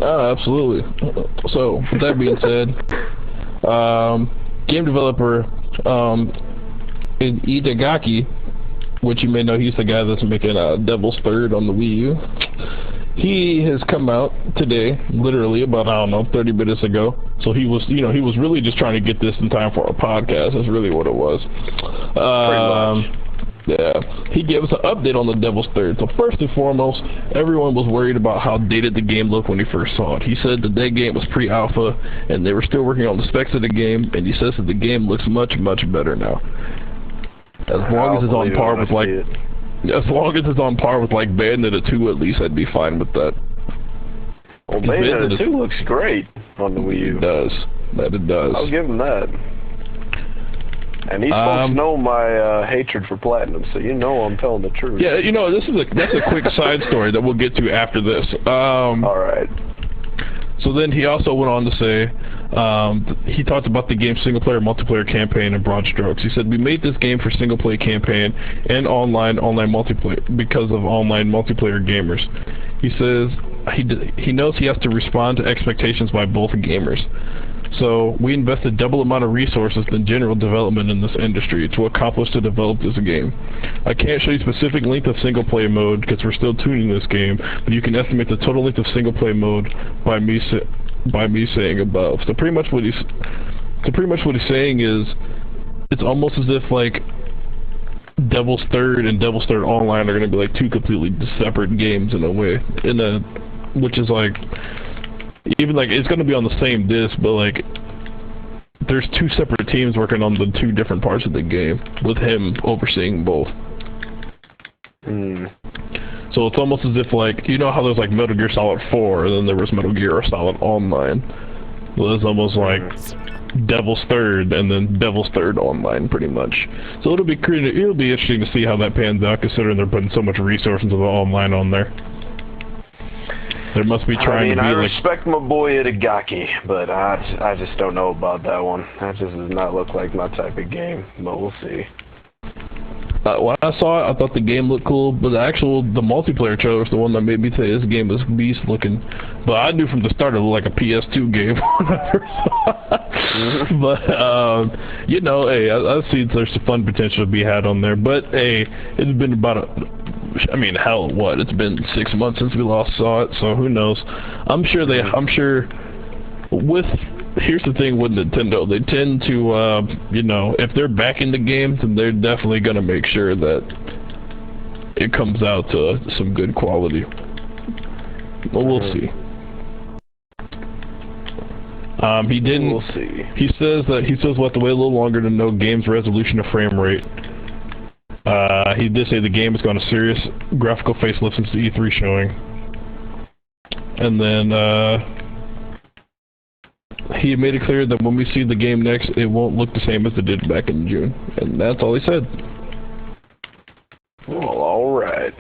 Absolutely. So, with that being said, game developer Itagaki, which you may know, he's the guy that's making Devil's Third on the Wii U. He has come out today, literally about, 30 minutes ago. So he was, he was really just trying to get this in time for our podcast. That's really what it was. Yeah. He gave us an update on the Devil's Third. So first and foremost, everyone was worried about how dated the game looked when he first saw it. He said that game was pre-alpha, and they were still working on the specs of the game, and he says that the game looks much, much better now. As long as it's on par with Bayonetta 2, at least, I'd be fine with that. Well, Bayonetta 2 looks great on the Wii U. It does. It does. I'll give him that. And these folks know my hatred for Platinum, so I'm telling the truth. Yeah, that's a quick side story that we'll get to after this. All right. So then he also went on to say, he talked about the game's single-player, multiplayer campaign in broad strokes. He said, we made this game for single-player campaign and online multiplayer because of online multiplayer gamers. He says he knows he has to respond to expectations by both gamers. So we invested double amount of resources than general development in this industry to accomplish to develop this game. I can't show you specific length of single player mode because we're still tuning this game, but you can estimate the total length of single player mode by me saying above. So pretty much what he's saying is, it's almost as if like Devil's Third and Devil's Third Online are going to be like two completely separate games in a way, which is like. Even like it's going to be on the same disc, but like there's two separate teams working on the two different parts of the game, with him overseeing both. So it's almost as if like how there's like Metal Gear Solid 4, and then there was Metal Gear Solid Online. Well, it's almost like Devil's Third and then Devil's Third Online, pretty much. So it'll be interesting to see how that pans out, considering they're putting so much resource into the online on there. There must be trying to be I respect my boy Itagaki, but I just don't know about that one. That just does not look like my type of game, but we'll see. when I saw it, I thought the game looked cool, but the multiplayer trailer was the one that made me say this game is beast looking. But I knew from the start it looked like a PS2 game when I first saw it. But, you know, hey, I see there's some fun potential to be had on there. But, hey, it's been about I mean, hell, what? It's been 6 months since we last saw it, so who knows? I'm sure here's the thing with Nintendo. They tend to, you know, if they're backing the game, then they're definitely going to make sure that it comes out to some good quality. But we'll see. He didn't. We'll see. He says we'll have to wait a little longer to know game's resolution or frame rate. He did say the game has gone a serious graphical facelift since the E3 showing. And then, he made it clear that when we see the game next, it won't look the same as it did back in June. And that's all he said. Well, alright.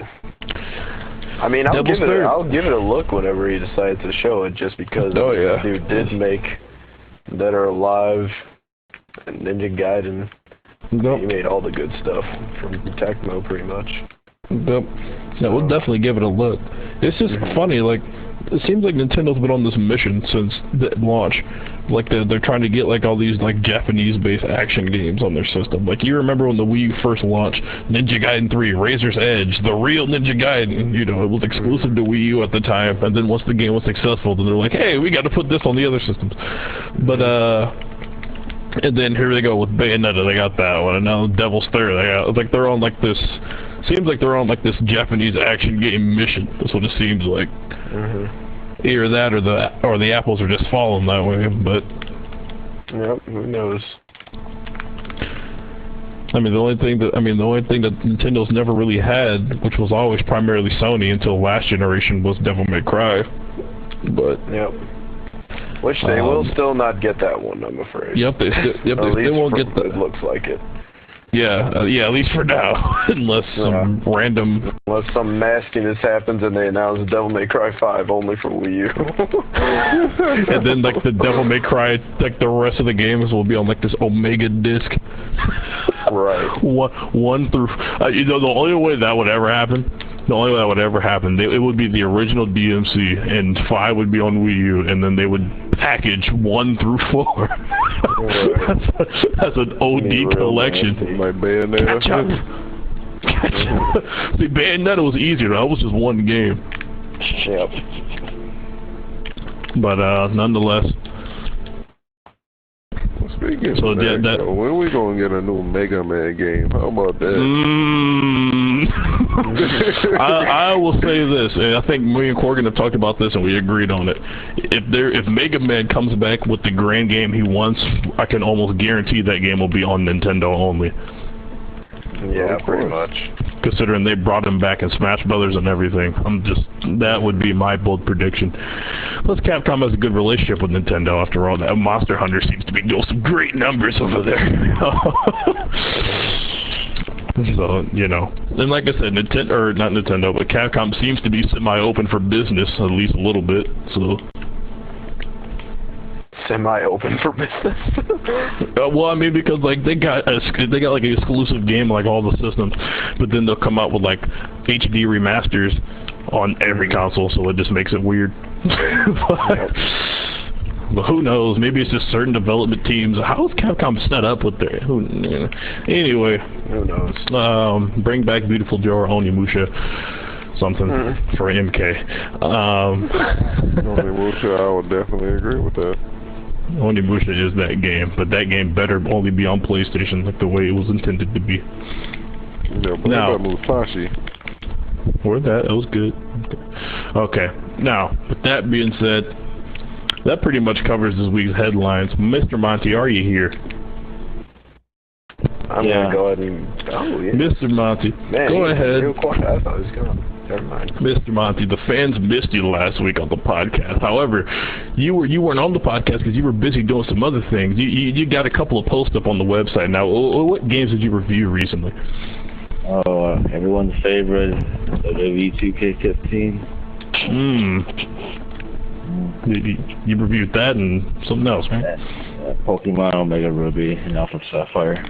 I mean, I'll give it a look whenever he decides to show it, just because the dude did make Dead or Alive and Ninja Gaiden. Nope. He made all the good stuff from Tecmo, pretty much. Yep. Yeah, we'll definitely give it a look. It's just funny, like, it seems like Nintendo's been on this mission since the launch. Like, they're trying to get, like, all these, like, Japanese-based action games on their system. Like, you remember when the Wii U first launched, Ninja Gaiden 3, Razor's Edge, the real Ninja Gaiden, you know, it was exclusive to Wii U at the time, and then once the game was successful, then they're like, hey, we gotta put this on the other systems. But, and then here they go with Bayonetta, they got that one, and now Devil's Third, they're on, like, this, seems like they're on, like, this Japanese action game mission. That's what it seems like. Either that or the apples are just falling that way, but yep, who knows? I mean, the only thing that Nintendo's never really had, which was always primarily Sony until last generation, was Devil May Cry. But yep, which they will still not get that one, I'm afraid. Yep, they won't get that. It looks like it. Yeah, at least for now, unless some nastiness happens and they announce Devil May Cry 5 only for Wii U. And then, like, the Devil May Cry, like, the rest of the games will be on, like, this Omega disc. Right. One through, you know, the only way that would ever happen, it would be the original DMC, and 5 would be on Wii U, and then they would package 1 through 4. That's an OD collection. Like Bayonetta. See, Bayonetta was easier. That was just one game. Yep. But nonetheless. Speaking of that, when are we gonna get a new Mega Man game? How about that? I will say this, and I think me and Corgan have talked about this, and we agreed on it. If Mega Man comes back with the grand game he wants, I can almost guarantee that game will be on Nintendo only. Yeah, pretty much. Considering they brought him back in Smash Brothers and everything, that would be my bold prediction. Plus, Capcom has a good relationship with Nintendo. After all, that Monster Hunter seems to be doing some great numbers over there. So, you know, and like I said, not Nintendo, but Capcom seems to be semi-open for business, at least a little bit. So. Semi-open for business. Well, I mean, because like they got like an exclusive game like all the systems, but then they'll come out with like HD remasters on every console, so it just makes it weird. But who knows? Maybe it's just certain development teams. How is Capcom set up with their? Anyway, who knows? Bring back Beautiful Joe Onimusha. Something for MK. Onimusha, I would definitely agree with that. Onimusha is that game, but that game better only be on PlayStation, like the way it was intended to be. Yeah, but now, Musashi. Or that was good. Okay, now, with that being said, that pretty much covers this week's headlines. Mr. Monte, are you here? I'm gonna go ahead and... Oh, yeah. Mr. Monte, man, go ahead. Real quiet. I thought he was gone. Never mind. Mr. Monte, the fans missed you last week on the podcast. However, you weren't on the podcast because you were busy doing some other things. You got a couple of posts up on the website. Now, what games did you review recently? Oh, everyone's favorite, WWE 2K15. You reviewed that and something else, right? Pokemon Omega Ruby and Alpha Sapphire.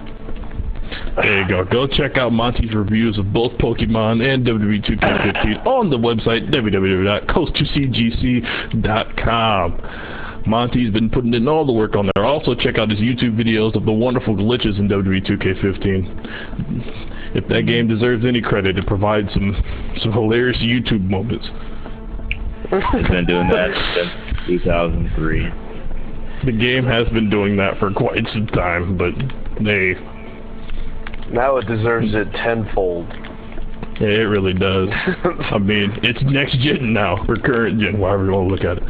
There you go. Go check out Monte's reviews of both Pokemon and WWE 2K15 on the website www.coast2cgc.com. Monte's been putting in all the work on there. Also check out his YouTube videos of the wonderful glitches in WWE 2K15. If that game deserves any credit, it provides some hilarious YouTube moments. It's been doing that since 2003. The game has been doing that for quite some time, but now it deserves it tenfold. Yeah, it really does. I mean, it's next gen now, or current gen, however you want to look at it.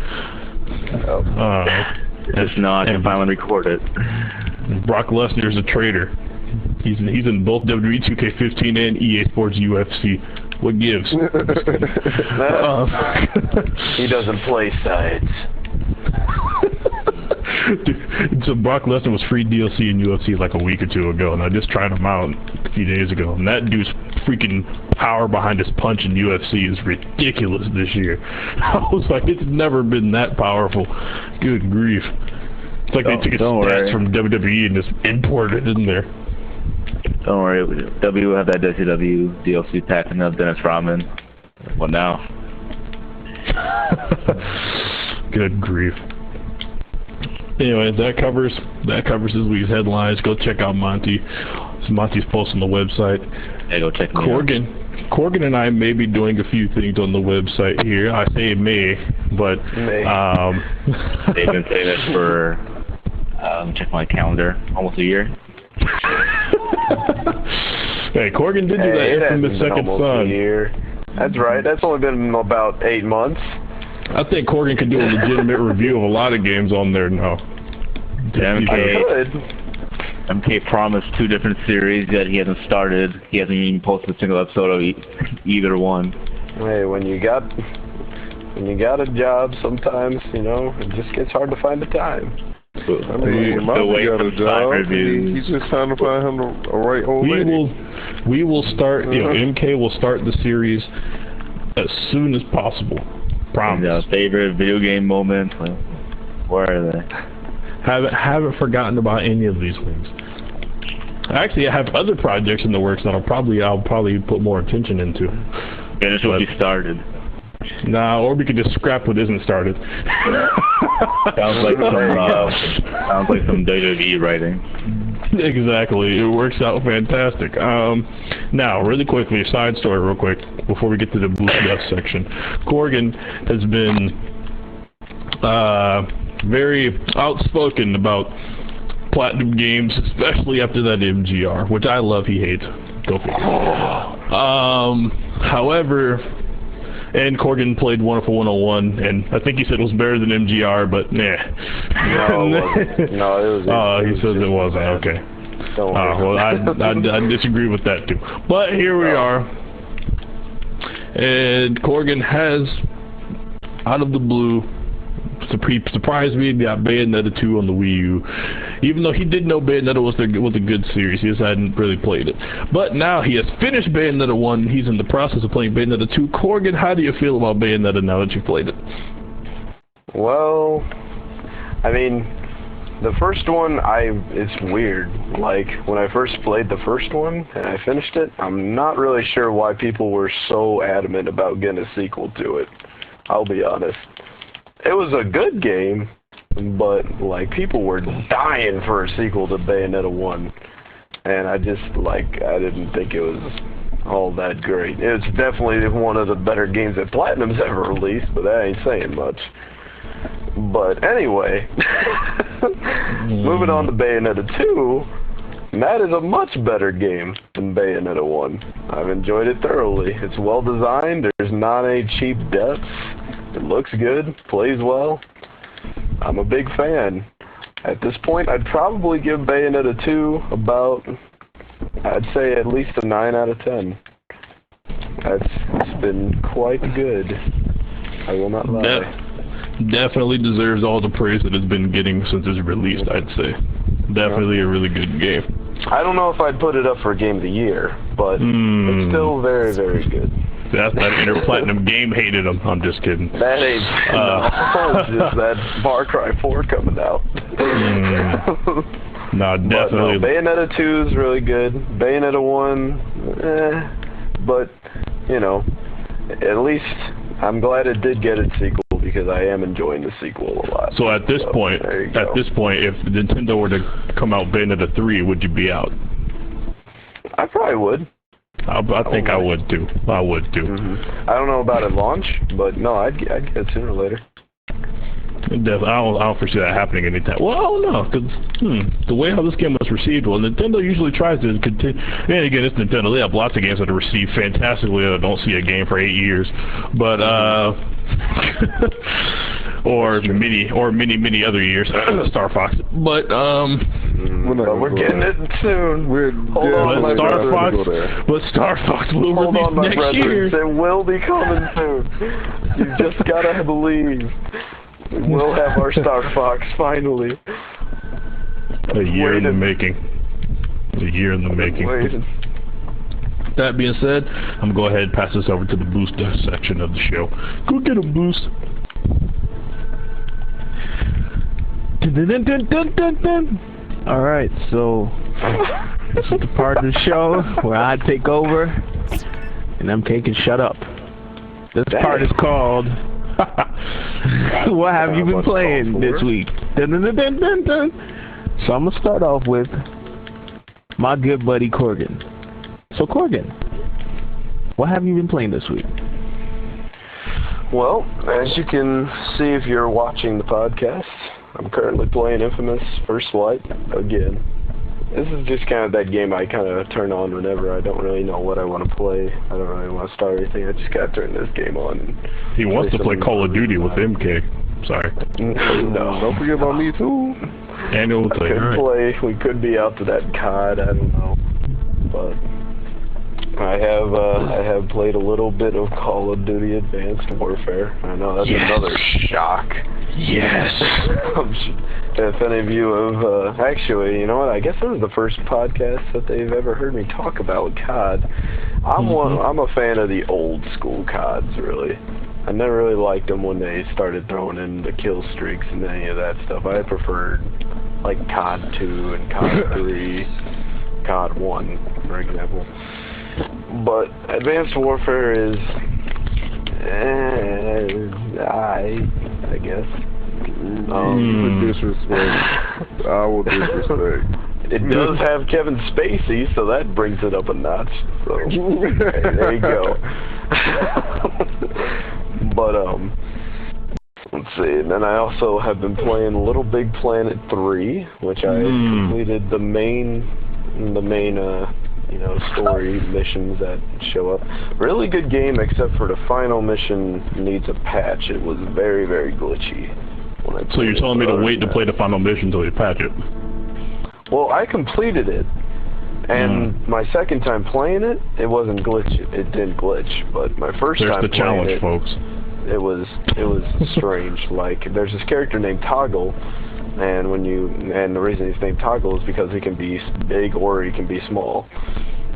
If not, I can finally record it. Brock Lesnar's a traitor. He's in both WWE 2K15 and EA Sports UFC. What gives? He doesn't play sides. Dude, so Brock Lesnar was free DLC in UFC like a week or two ago, and I just tried him out a few days ago, and that dude's freaking power behind his punch in UFC is ridiculous this year. I was like, it's never been that powerful. Good grief. It's like they took his stats from WWE and just imported it in there. Don't worry, W will have that WCW DLC packing up Dennis Rodman. What now? Good grief. Anyway, that covers this week's headlines. Go check out Monte. Monte's post on the website. Yeah, go check me out. Corgan and I may be doing a few things on the website here. I say may, but they've been saying this for check my calendar, almost a year. Hey, Corgan did do that infamous second son. That's right. That's only been about 8 months. I think Corgan could do a legitimate review of a lot of games on there now. MK promised 2 different series that he hasn't started. He hasn't even posted a single episode of either one. Hey, when you got a job, sometimes it just gets hard to find the time. I mean, Monte got a job. He's just trying to find him a right old lady. We will start. MK will start the series as soon as possible. Promise. Favorite video game moment? Where are they? Haven't forgotten about any of these things. Actually, I have other projects in the works that I'll probably put more attention into. Finish what you started. Nah, or we could just scrap what isn't started. Sounds like some WWE writing. Exactly, it works out fantastic. Now, really quickly, a side story real quick, before we get to the Blue Death section. Corgan has been very outspoken about Platinum Games, especially after that MGR, which I love, he hates. Go figure. However, and Corgan played Wonderful 101, and I think he said it was better than MGR, but nah. No, it wasn't. No, it was. Oh, he says it wasn't. Okay. Well, I disagree with that too. But here we are, and Corgan has, out of the blue, surprised me and got Bayonetta 2 on the Wii U. Even though he did know Bayonetta was a good series, he just hadn't really played it. But now he has finished Bayonetta 1, he's in the process of playing Bayonetta 2. Corgan, how do you feel about Bayonetta now that you've played it? Well, I mean, the first one, it's weird. Like, when I first played the first one and I finished it, I'm not really sure why people were so adamant about getting a sequel to it. I'll be honest. It was a good game, but like people were dying for a sequel to Bayonetta 1, and I didn't think it was all that great. It's definitely one of the better games that Platinum's ever released, but that ain't saying much. But anyway, moving on to Bayonetta 2, that is a much better game than Bayonetta 1. I've enjoyed it thoroughly. It's well designed, there's not any cheap deaths. It looks good, plays well. I'm a big fan. At this point, I'd probably give Bayonetta 2 about, I'd say at least a 9 out of 10. It's been quite good. I will not lie. Definitely deserves all the praise that it's been getting since it's released, I'd say. Definitely a really good game. I don't know if I'd put it up for Game of the Year, but it's still very, very good. That Inner Platinum game hated him. I'm just kidding. That ain't it's just that Far Cry 4 coming out. No, definitely. But, no, Bayonetta 2 is really good. Bayonetta 1, but, you know, at least I'm glad it did get its sequel because I am enjoying the sequel a lot. So at this point, if Nintendo were to come out Bayonetta 3, would you be out? I probably would. I think I would too. I would too. I don't know about at launch, but no, I'd get it sooner or later. I don't foresee that happening anytime. Well, I don't know, because the way how this game was received, well, Nintendo usually tries to continue. And again, it's Nintendo. They have lots of games that are received fantastically that don't see a game for 8 years. But or many other years, Star Fox. But we're getting it soon. But Star Fox will release next year. It will be coming soon. You just gotta believe. We'll have our Star Fox finally. A year in the making. A year in the making. That being said, I'm going to go ahead and pass this over to the booster section of the show. Go get a boost. Alright, so this is the part of the show where I take over and MK can shut up. This part is called What have you been playing this week? So I'm going to start off with my good buddy Corgan. So Corgan, what have you been playing this week? Well, as you can see if you're watching the podcast, I'm currently playing Infamous First Light again. This is just kind of that game I kind of turn on whenever I don't really know what I want to play. I don't really want to start anything. I just got to turn this game on. He wants to play Call of Duty with MK. Sorry. No. Don't forget about me too. And it will play. We could be out to that COD. I don't know. But I have played a little bit of Call of Duty Advanced Warfare. I know that's another shock. Yes. If any of you have, actually, you know what? I guess this is the first podcast that they've ever heard me talk about COD. I'm a fan of the old school CODs, really. I never really liked them when they started throwing in the kill streaks and any of that stuff. I preferred like COD 2 and COD 3, COD 1, for example. But Advanced Warfare is, I guess. Disrespect. I will disrespect. It does have Kevin Spacey, so that brings it up a notch. So there you go. But let's see. And then I also have been playing Little Big Planet 3, which I completed the main story missions that show up. Really good game, except for the final mission needs a patch. It was very, very glitchy. So you're telling me to wait to play the final mission until you patch it? Well, I completed it, and my second time playing it, it wasn't glitched. It didn't glitch, but my first time playing challenge, it, folks. It was strange. Like, there's this character named Toggle, and the reason he's named Toggle is because he can be big or he can be small.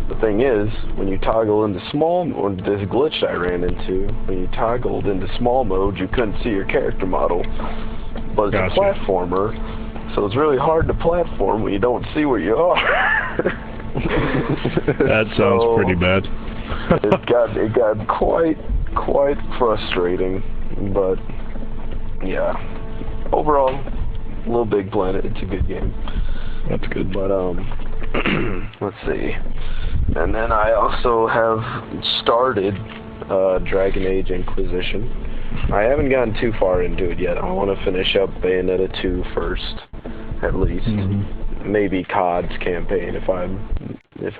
The thing is, when you toggle into small, or this glitch I ran into, when you toggled into small mode, you couldn't see your character model. But it's a platformer, so it's really hard to platform when you don't see where you are. That sounds pretty bad. it got quite frustrating, but yeah. Overall, Little Big Planet, it's a good game. That's good. But let's see. And then I also have started Dragon Age Inquisition. I haven't gotten too far into it yet. I want to finish up Bayonetta 2 first, at least. Maybe COD's campaign if I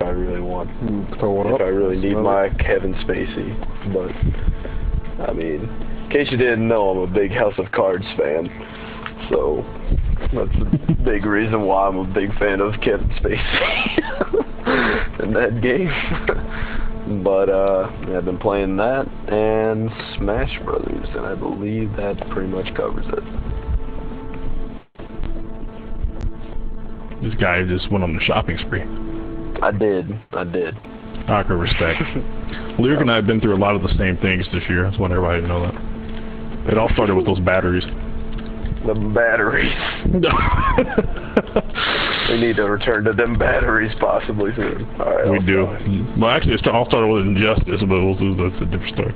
really want. If I really need my Kevin Spacey. But I mean, in case you didn't know, I'm a big House of Cards fan. So that's a big reason why I'm a big fan of Kevin Spacey in that game. But I've been playing that and Smash Brothers, and I believe that pretty much covers it. This guy just went on the shopping spree. I did. I can respect. Lyric and I have been through a lot of the same things this year. I just want everybody to know that. It all started with those batteries. The batteries. We need to return to them batteries possibly soon. All right, We do. Well, actually, I'll start with Injustice, but that's a different story.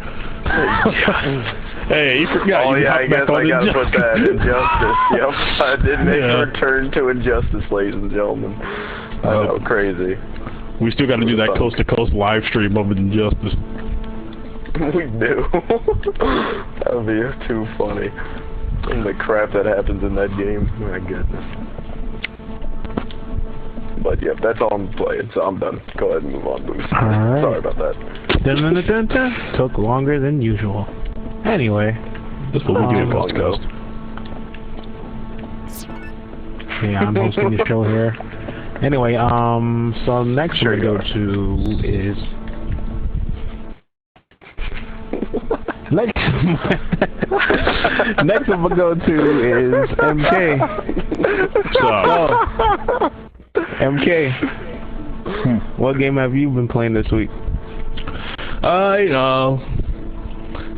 Hey, you forgot. Oh, yeah, I guess I gotta put that Injustice. Yep, I did make a return to Injustice, ladies and gentlemen. I know, crazy. We still got to do that coast-to-coast live stream of Injustice. We do. That would be too funny. The crap that happens in that game. My goodness. But yeah, that's all I'm playing, so I'm done. Go ahead and move on, Boost. Alright. Sorry about that. Took longer than usual. Anyway. This will be good podcast. Yeah, I'm hosting the show here. Anyway, so next we're going to go to is... Next one we'll go to is MK. So, MK, what game have you been playing this week? You know,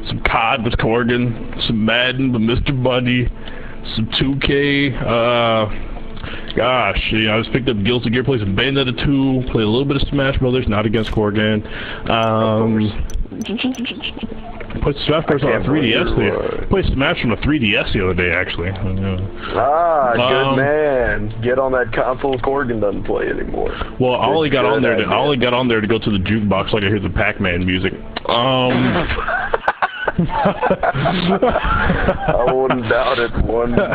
some COD with Corgan, some Madden with Mr. Bundy, some 2K. Gosh, you know, I just picked up Guilty Gear, played some Bayonetta 2, played a little bit of Smash Brothers, not against Corgan. Played Smash Bros. On a 3DS. Played Smash on a 3DS the other day, actually. Good man. Get on that console. Corgan doesn't play anymore. Well, I only got on there to go to the jukebox so I could hear the Pac-Man music. I wouldn't doubt it one bit.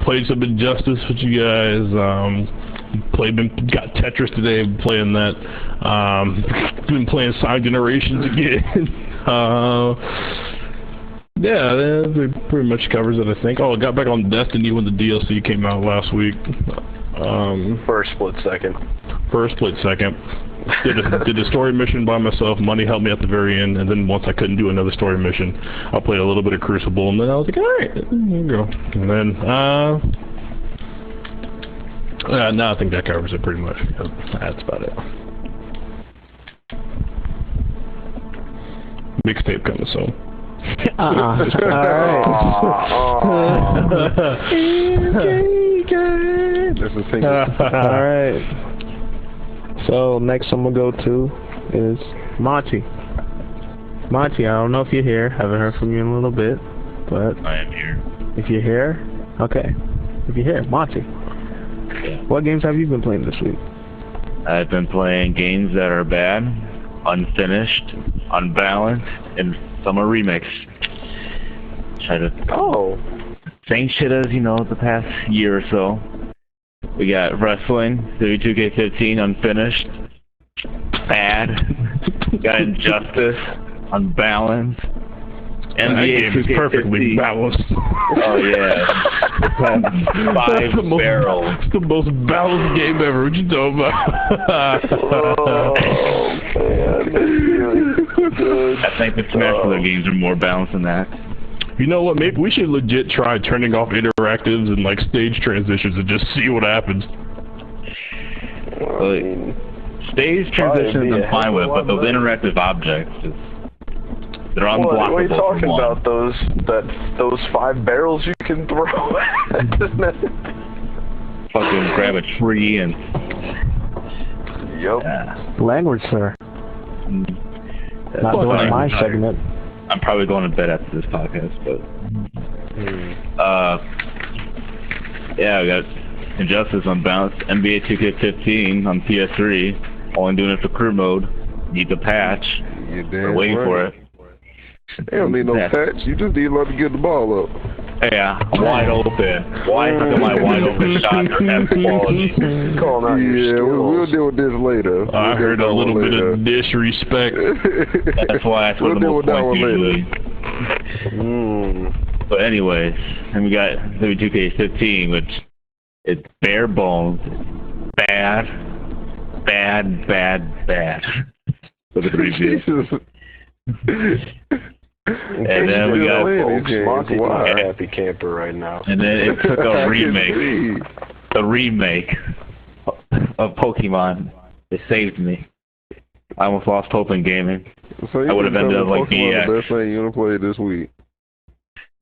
Played some Injustice with you guys. Got Tetris today. Been playing that. Been playing Side Generations again. Yeah, that pretty much covers it, I think. Oh, I got back on Destiny when the DLC came out last week. First split second. Did a story mission by myself. Money helped me at the very end, and then once I couldn't do another story mission, I played a little bit of Crucible, and then I was like, all right, here you go. And then, no, I think that covers it pretty much. That's about it. Mixtape coming soon. Alright. Alright. So next I'm gonna go to is Monte. Monte, I don't know if you're here. Haven't heard from you in a little bit, but I am here. If you're here, okay. If you're here, Monte. What games have you been playing this week? I've been playing games that are bad, unfinished, unbalanced, and some are remixed. Try to same shit as, you know, the past year or so. We got wrestling, 32K15, unfinished, bad. Got Injustice, unbalanced. NBA game is perfectly balanced. Oh yeah, it's had 5 barrels. It's the most balanced game ever. What you talking about? I think the Smash Brothers games are more balanced than that. You know what? Maybe we should legit try turning off interactives and like stage transitions and just see what happens. Stage transitions I'm fine with, but those interactive objects they're unblockable. What are you talking about? Those 5 barrels you can throw? Fucking grab a tree and. Yep. Language, sir. Not doing my segment. I'm probably going to bed after this podcast, but yeah, I got Injustice unbalanced, NBA 2K15 on PS3. Only doing it for crew mode. Need the patch. We're waiting for it. They don't need no patch. You just need to let them get the ball up. Yeah, wide open. Wide open shot for F quality. We'll deal with this later. I heard a little bit of disrespect. That's why I scored the most points usually. But anyways, and we got 32K15, which is bare bones, bad. For the review. And then we got Monte's not a happy camper right now. And then it took a remake of Pokemon. It saved me. I almost lost hope in gaming. So I would have ended up like BX. The best thing you want to play this week.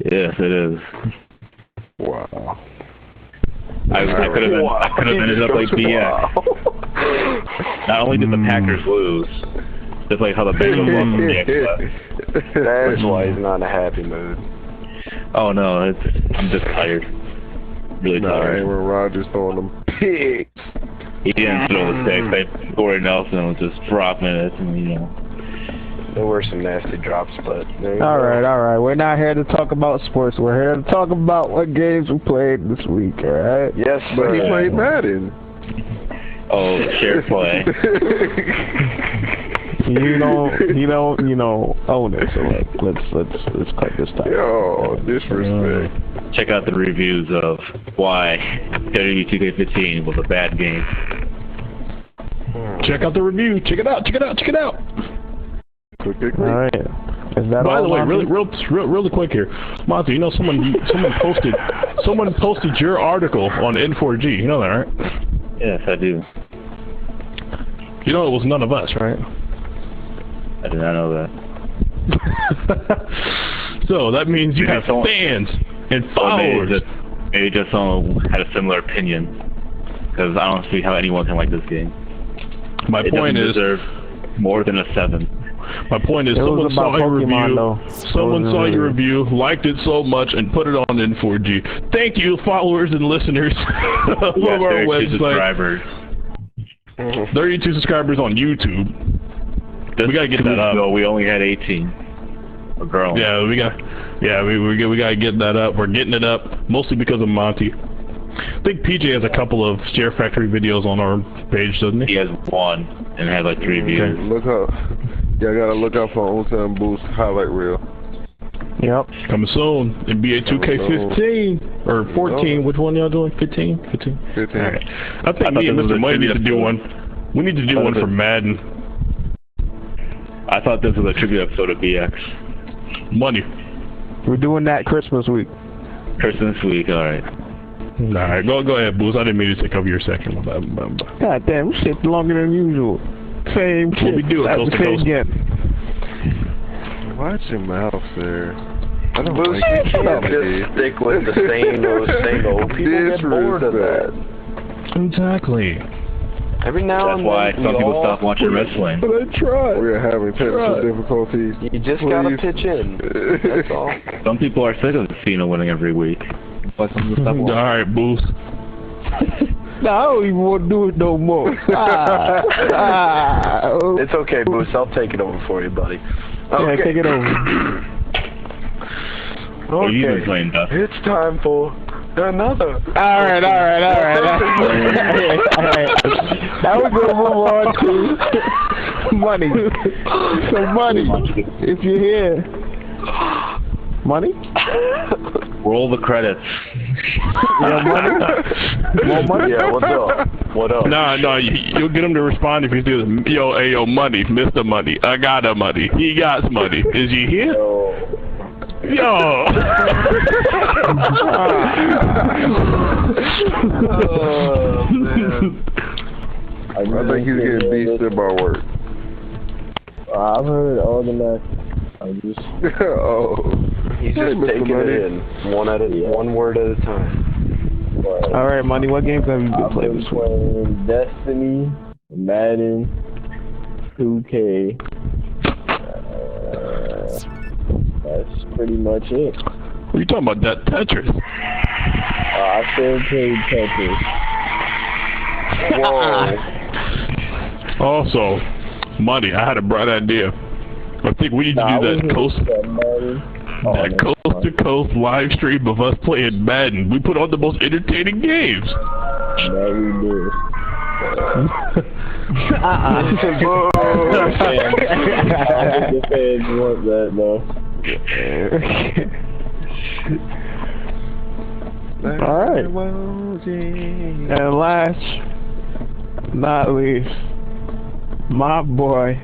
Yes, it is. Wow. I could have ended up like BX. Not only did the Packers lose, just like how the Bengals lost from BX. That's why he's not in a happy mood. Oh no, I'm just tired. Really tired. Aaron Rodgers throwing them picks. He didn't throw the picks. Corey Nelson was just dropping it, and you know. There were some nasty drops, but all right. We're not here to talk about sports. We're here to talk about what games we played this week. All right? Yes, but he played Madden. Oh, share play. You don't own it. So let's cut this time. Yo, disrespect. Check out the reviews of why WWE 2K15 was a bad game. Check out the review. Check it out. All right. Is that By all, the way, Monte? really quick here, Monte. You know someone posted your article on N4G. You know that, right? Yes, I do. You know it was none of us, right? I did not know that. So that means you have fans and followers. Maybe just someone had a similar opinion, because I don't see how anyone can like this game. My point is, deserve more than a 7. My point is, someone saw your review. Someone saw your review, liked it so much, and put it on N4G. Thank you, followers and listeners of our website. Subscribers. 32 subscribers on YouTube. We gotta get that up. No, we only had 18. We're growing. Yeah, we gotta get that up. We're getting it up mostly because of Monte. I think PJ has a couple of Share Factory videos on our page, doesn't he? He has one and had like 3 views. Look up. Y'all gotta look out for Old Time Boost highlight reel. Yep. Coming soon. NBA 2K15 or 14. Which one y'all doing? 15? 15. 15. All right. I think me and Mr. Money need to do one. We need to do one for Madden. I thought this was a tribute episode of BX. Money. We're doing that Christmas week. Christmas week, alright. Alright, go ahead, Booze. I didn't mean to take over your second. God damn, we shit longer than usual. Same shit. What we do? That's the same again. Watch your mouth, sir. I don't Booze, like you can't just stick with the same old. People get bored of that. Exactly. Every now That's and then. why some people stop watching wrestling. But I tried. We are having technical difficulties. You just gotta pitch in. That's all. Some people are sick of Cena winning every week. That's why some people stop watching. Alright, Booze. No, I don't even want to do it no more. It's okay, Booze. I'll take it over for you, buddy. Okay. Yeah, take it over. Oh, you've been playing Dust. It's time for another. Alright. Now we're gonna move on to money. So money, if you're here. Money? Roll the credits. Money? More money? Yeah, what's up? What up? No, you'll get him to respond if you do this. Yo, money, Mr. Money. I got a money. He got money. Is he here? Yo! Oh, man. I think he's getting beasted by work. I've heard all the lessons. I'm just... He's just taking it in, one word at a time. Alright, Money, what games have you been playing this week? Playing Destiny, Madden, 2K. That's pretty much it. What are you talking about, that Tetris? I still played Tetris. Whoa. Also, Money, I had a bright idea. I think we need to do that coast-to-coast live stream of us playing Madden. We put on the most entertaining games. That we do. I think the fans want that though. Alright. And last, not least, my boy,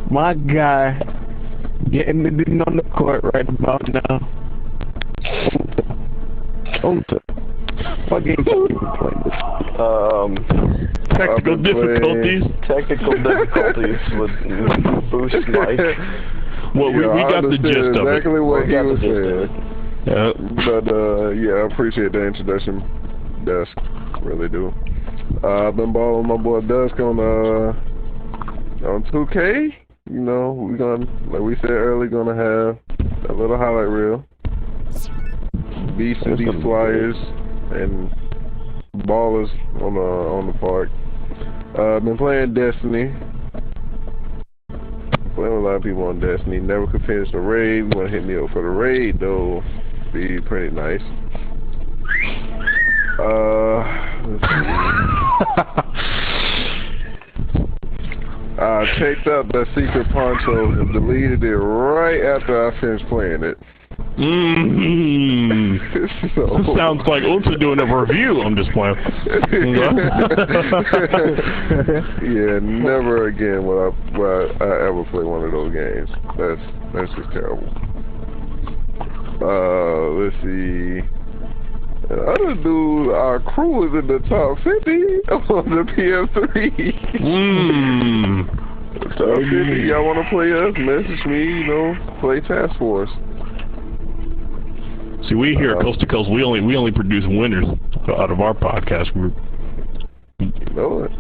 my guy, getting it in on the court right about now. What games have you been playing this week? Technical difficulties. Technical difficulties with Boost Mike. Well, we got the gist of it. Exactly what he was saying. Yeah. But, yeah, I appreciate the introduction. Dusk, really do. I've been balling with my boy Dusk on 2K. You know, we're gonna, like we said earlier, gonna have a little highlight reel. Beats and these flyers and ballers on the park. Been playing Destiny. Playing with a lot of people on Destiny. Never could finish the raid. You wanna hit me up for the raid though? Be pretty nice. Let's see. I checked out that secret poncho and deleted it right after I finished playing it. So. Sounds like Ulta doing a review. I'm just playing. Yeah, never again will I ever play one of those games. That's just terrible. Let's see. Other dude, our crew is in the top 50 on the PS3. Top 50, y'all want to play us? Message me, you know, play Task Force. See, we here at Coast to Coast, we only produce winners out of our podcast group. You know it.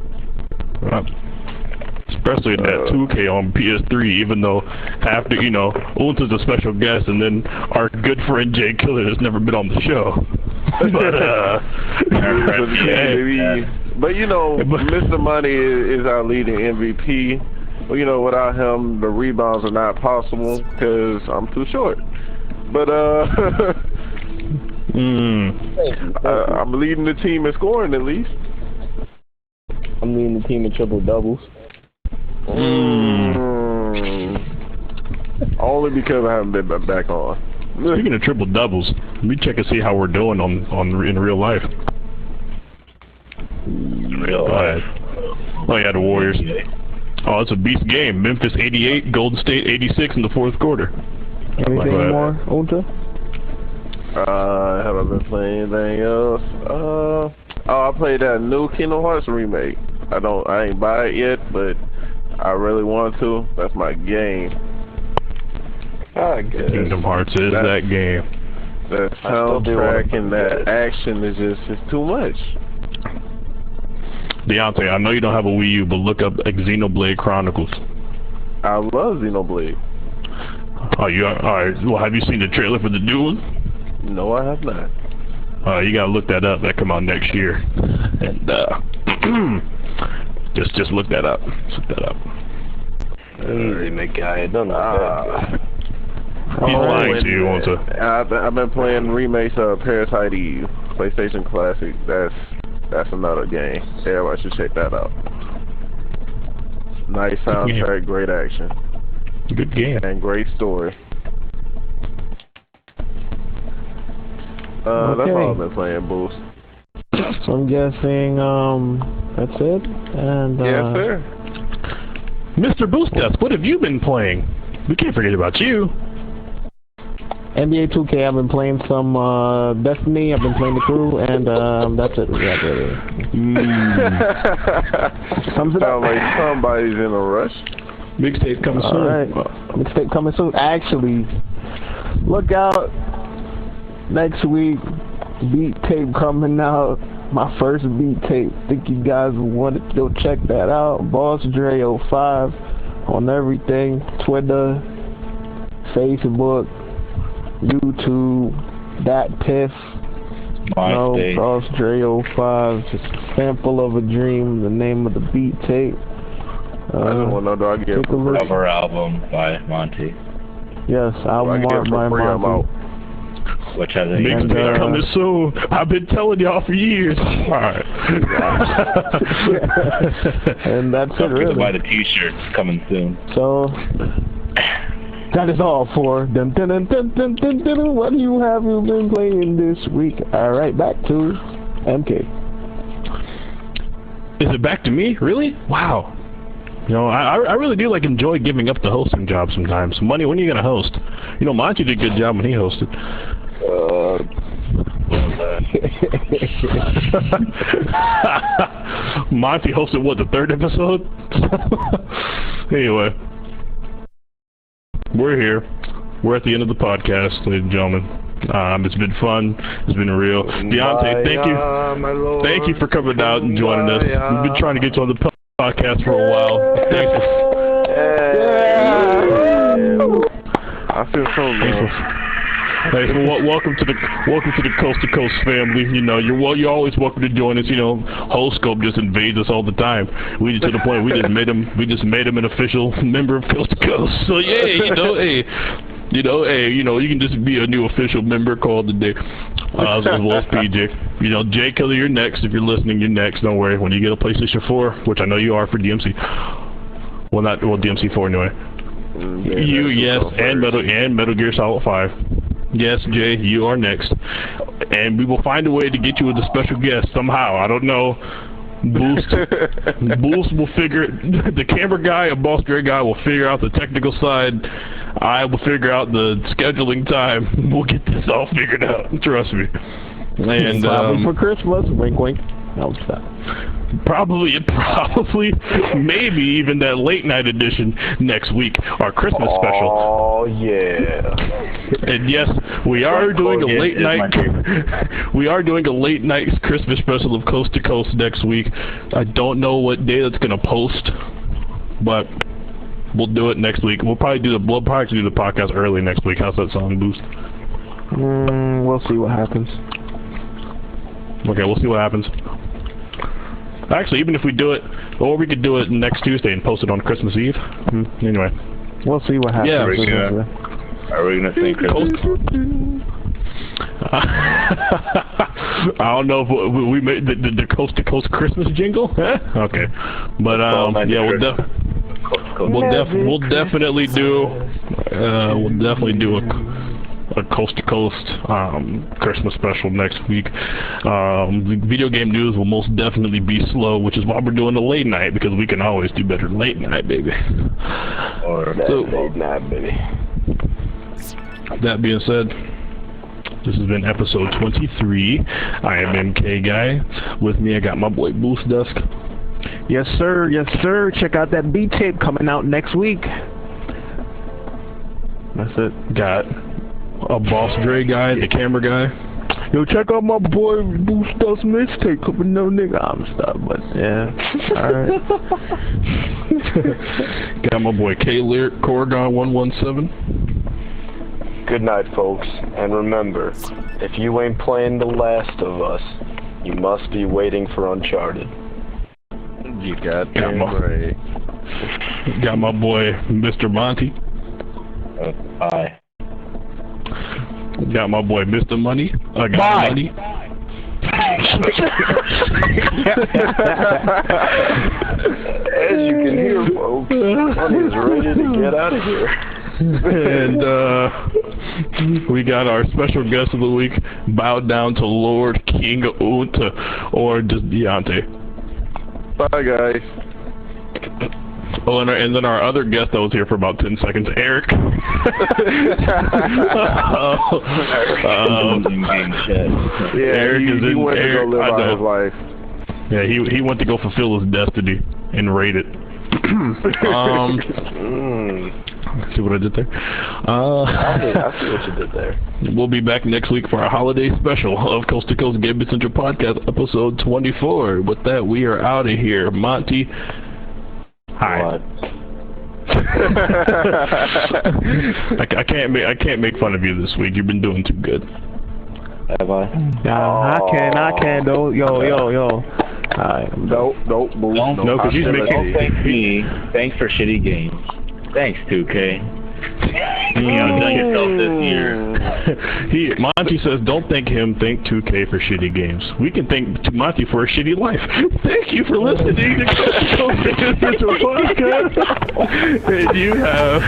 Especially that 2K on PS3, even though half the, you know, Ulta's a special guest, and then our good friend Jay Killer has never been on the show. But you know, Mr. Money is our leading MVP. Well, you know, without him, the rebounds are not possible because I'm too short. But I'm leading the team in scoring at least. I'm leading the team in triple doubles. Only because I haven't been back on. Speaking of triple doubles, let me check and see how we're doing in real life. Real life. Oh yeah, the Warriors. Oh, it's a beast game. Memphis 88, Golden State 86 in the fourth quarter. Anything more, Ulta? Have I been playing anything else? I played that new Kingdom Hearts remake. I ain't buy it yet, but I really want to. That's my game. I guess. Kingdom Hearts is that game. That soundtrack and that action is just too much. Deontay, I know you don't have a Wii U, but look up Xenoblade Chronicles. I love Xenoblade. Oh, alright. Well, have you seen the trailer for the new one? No, I have not. You gotta look that up. That come out next year. And just look that up. Look that up. Remake guy, don't know. He's lying to you, Monte. I've been playing remakes of Parasite Eve, PlayStation Classic. That's another game. Everybody should check that out. Nice soundtrack, great action. Good game. And great story. That's all I've been playing, Boost. So I'm guessing, that's it? And, yes, sir. Mr. Boost Desk, what have you been playing? We can't forget about you. NBA 2K, I've been playing some, Destiny, I've been playing the crew, and, that's it. Sounds like somebody's in a rush. Mixtape coming soon. Alright, mixtape coming soon. Actually, look out, next week, beat tape coming out. My first beat tape. Think you guys want to go check that out. Boss Dre 05 on everything. Twitter, Facebook, YouTube, that piff. No, Boss Dre 05. Just a sample of a dream. The name of the beat tape. I just want to know, do I get cover album by Monte? Yes, album art by Monte. Which has a mixtape coming soon. I've been telling y'all for years. Alright. And that's it, really. Buy the t-shirts coming soon. So that is all for dun, dun, dun, dun, dun, dun, dun. What have you been playing this week? Alright, back to MK. Is it back to me? Really? Wow. You know, I really do enjoy giving up the hosting job sometimes. Money, when are you gonna host? You know, Monte did a good job when he hosted. Monte hosted what, the 3rd episode? Anyway, we're here. We're at the end of the podcast, ladies and gentlemen. It's been fun. It's been real. Deontay, thank you for coming out and joining us. We've been trying to get you on the podcast for a while. Thanks. I feel so low. Hey, so welcome to the Coast to Coast family. You know, you're always welcome to join us. You know, Holscope just invades us all the time. We to the point we just made him an official member of Coast to Coast. So yeah, you can just be a new official member called today. As well as PJ. You know, Jay Killer, you're next. If you're listening, you're next. Don't worry. When you get a PlayStation 4, which I know you are for DMC. Well, DMC 4 anyway. Yes, and Metal Gear Solid 5. Yes, Jay, you are next. And we will find a way to get you as a special guest somehow. I don't know. Boost will figure it. The camera guy, a Boss Dre guy, will figure out the technical side. I will figure out the scheduling time. We'll get this all figured out. Trust me. And for Christmas, wink, wink. No, stop. Probably, maybe even that late night edition next week, our Christmas special. Oh yeah. And yes, we are doing a late night. We are doing a late night Christmas special of Coast to Coast next week. I don't know what day that's gonna post, but we'll do it next week. We'll probably do the podcast early next week. How's that sound, Boost? We'll see what happens. Okay, we'll see what happens. Actually, even if we do it, or we could do it next Tuesday and post it on Christmas Eve. Anyway. We'll see what happens. Yeah, are we gonna think I don't know if we made the Coast to Coast Christmas jingle. Okay, but yeah, we'll definitely do a Coast to Coast Christmas special next week. The video game news will most definitely be slow, which is why we're doing a late night, because we can always do better late night, baby. Late night, baby. That being said, this has been episode 23. I am MKGUY. With me, I got my boy Boost Dusk. Yes, sir. Yes, sir. Check out that B tape coming out next week. That's it. Got a Boss Dre guy, the camera guy. Yo, check out my boy Boost Dusk mixtape coming out, nigga. I'm stuck, but yeah. Alright. Got my boy K-Lyric, Corrigan 117. Good night, folks. And remember, if you ain't playing The Last of Us, you must be waiting for Uncharted. You got right. Got my boy Mr. Monte. Bye. Got my boy Mr. Money. I got Bye. Money. As you can hear, folks, Money's ready to get out of here. And we got our special guest of the week, bowed down to Lord King Unta, or just Deontay. Bye, guys. Oh, and then our other guest that was here for about 10 seconds, Eric. Eric he went to go live out his life. Yeah, he went to go fulfill his destiny and raid it. See what I did there? I see what you did there. We'll be back next week for our holiday special of Coast to Coast Gaming Central Podcast, episode 24. With that, we are out of here. Monty. Hi. I can't make fun of you this week. You've been doing too good. Have I? I can. Don't. Yo. Alright. Nope. No, because she's making. Don't thank me. Thanks for shitty games. Thanks, 2K. You know, done yourself this year. Monty says, don't thank him, thank 2K for shitty games. We can thank Monty for a shitty life. Thank you for listening to Central Podcast. And you have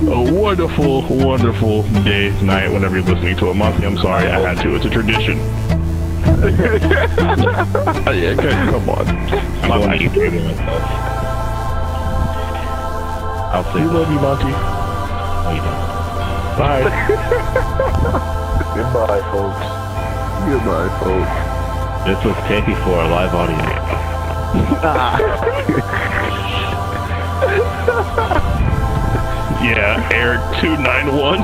a wonderful, wonderful day, night, whenever you're listening to it. Monty, I'm sorry, I had to. It's a tradition. Yeah, come on. I'm going to keep doing myself. I'll say we love you, Monty. No, you don't. Bye. Goodbye, folks. Goodbye, folks. This was Taffy for a live audience. Yeah. Air 291.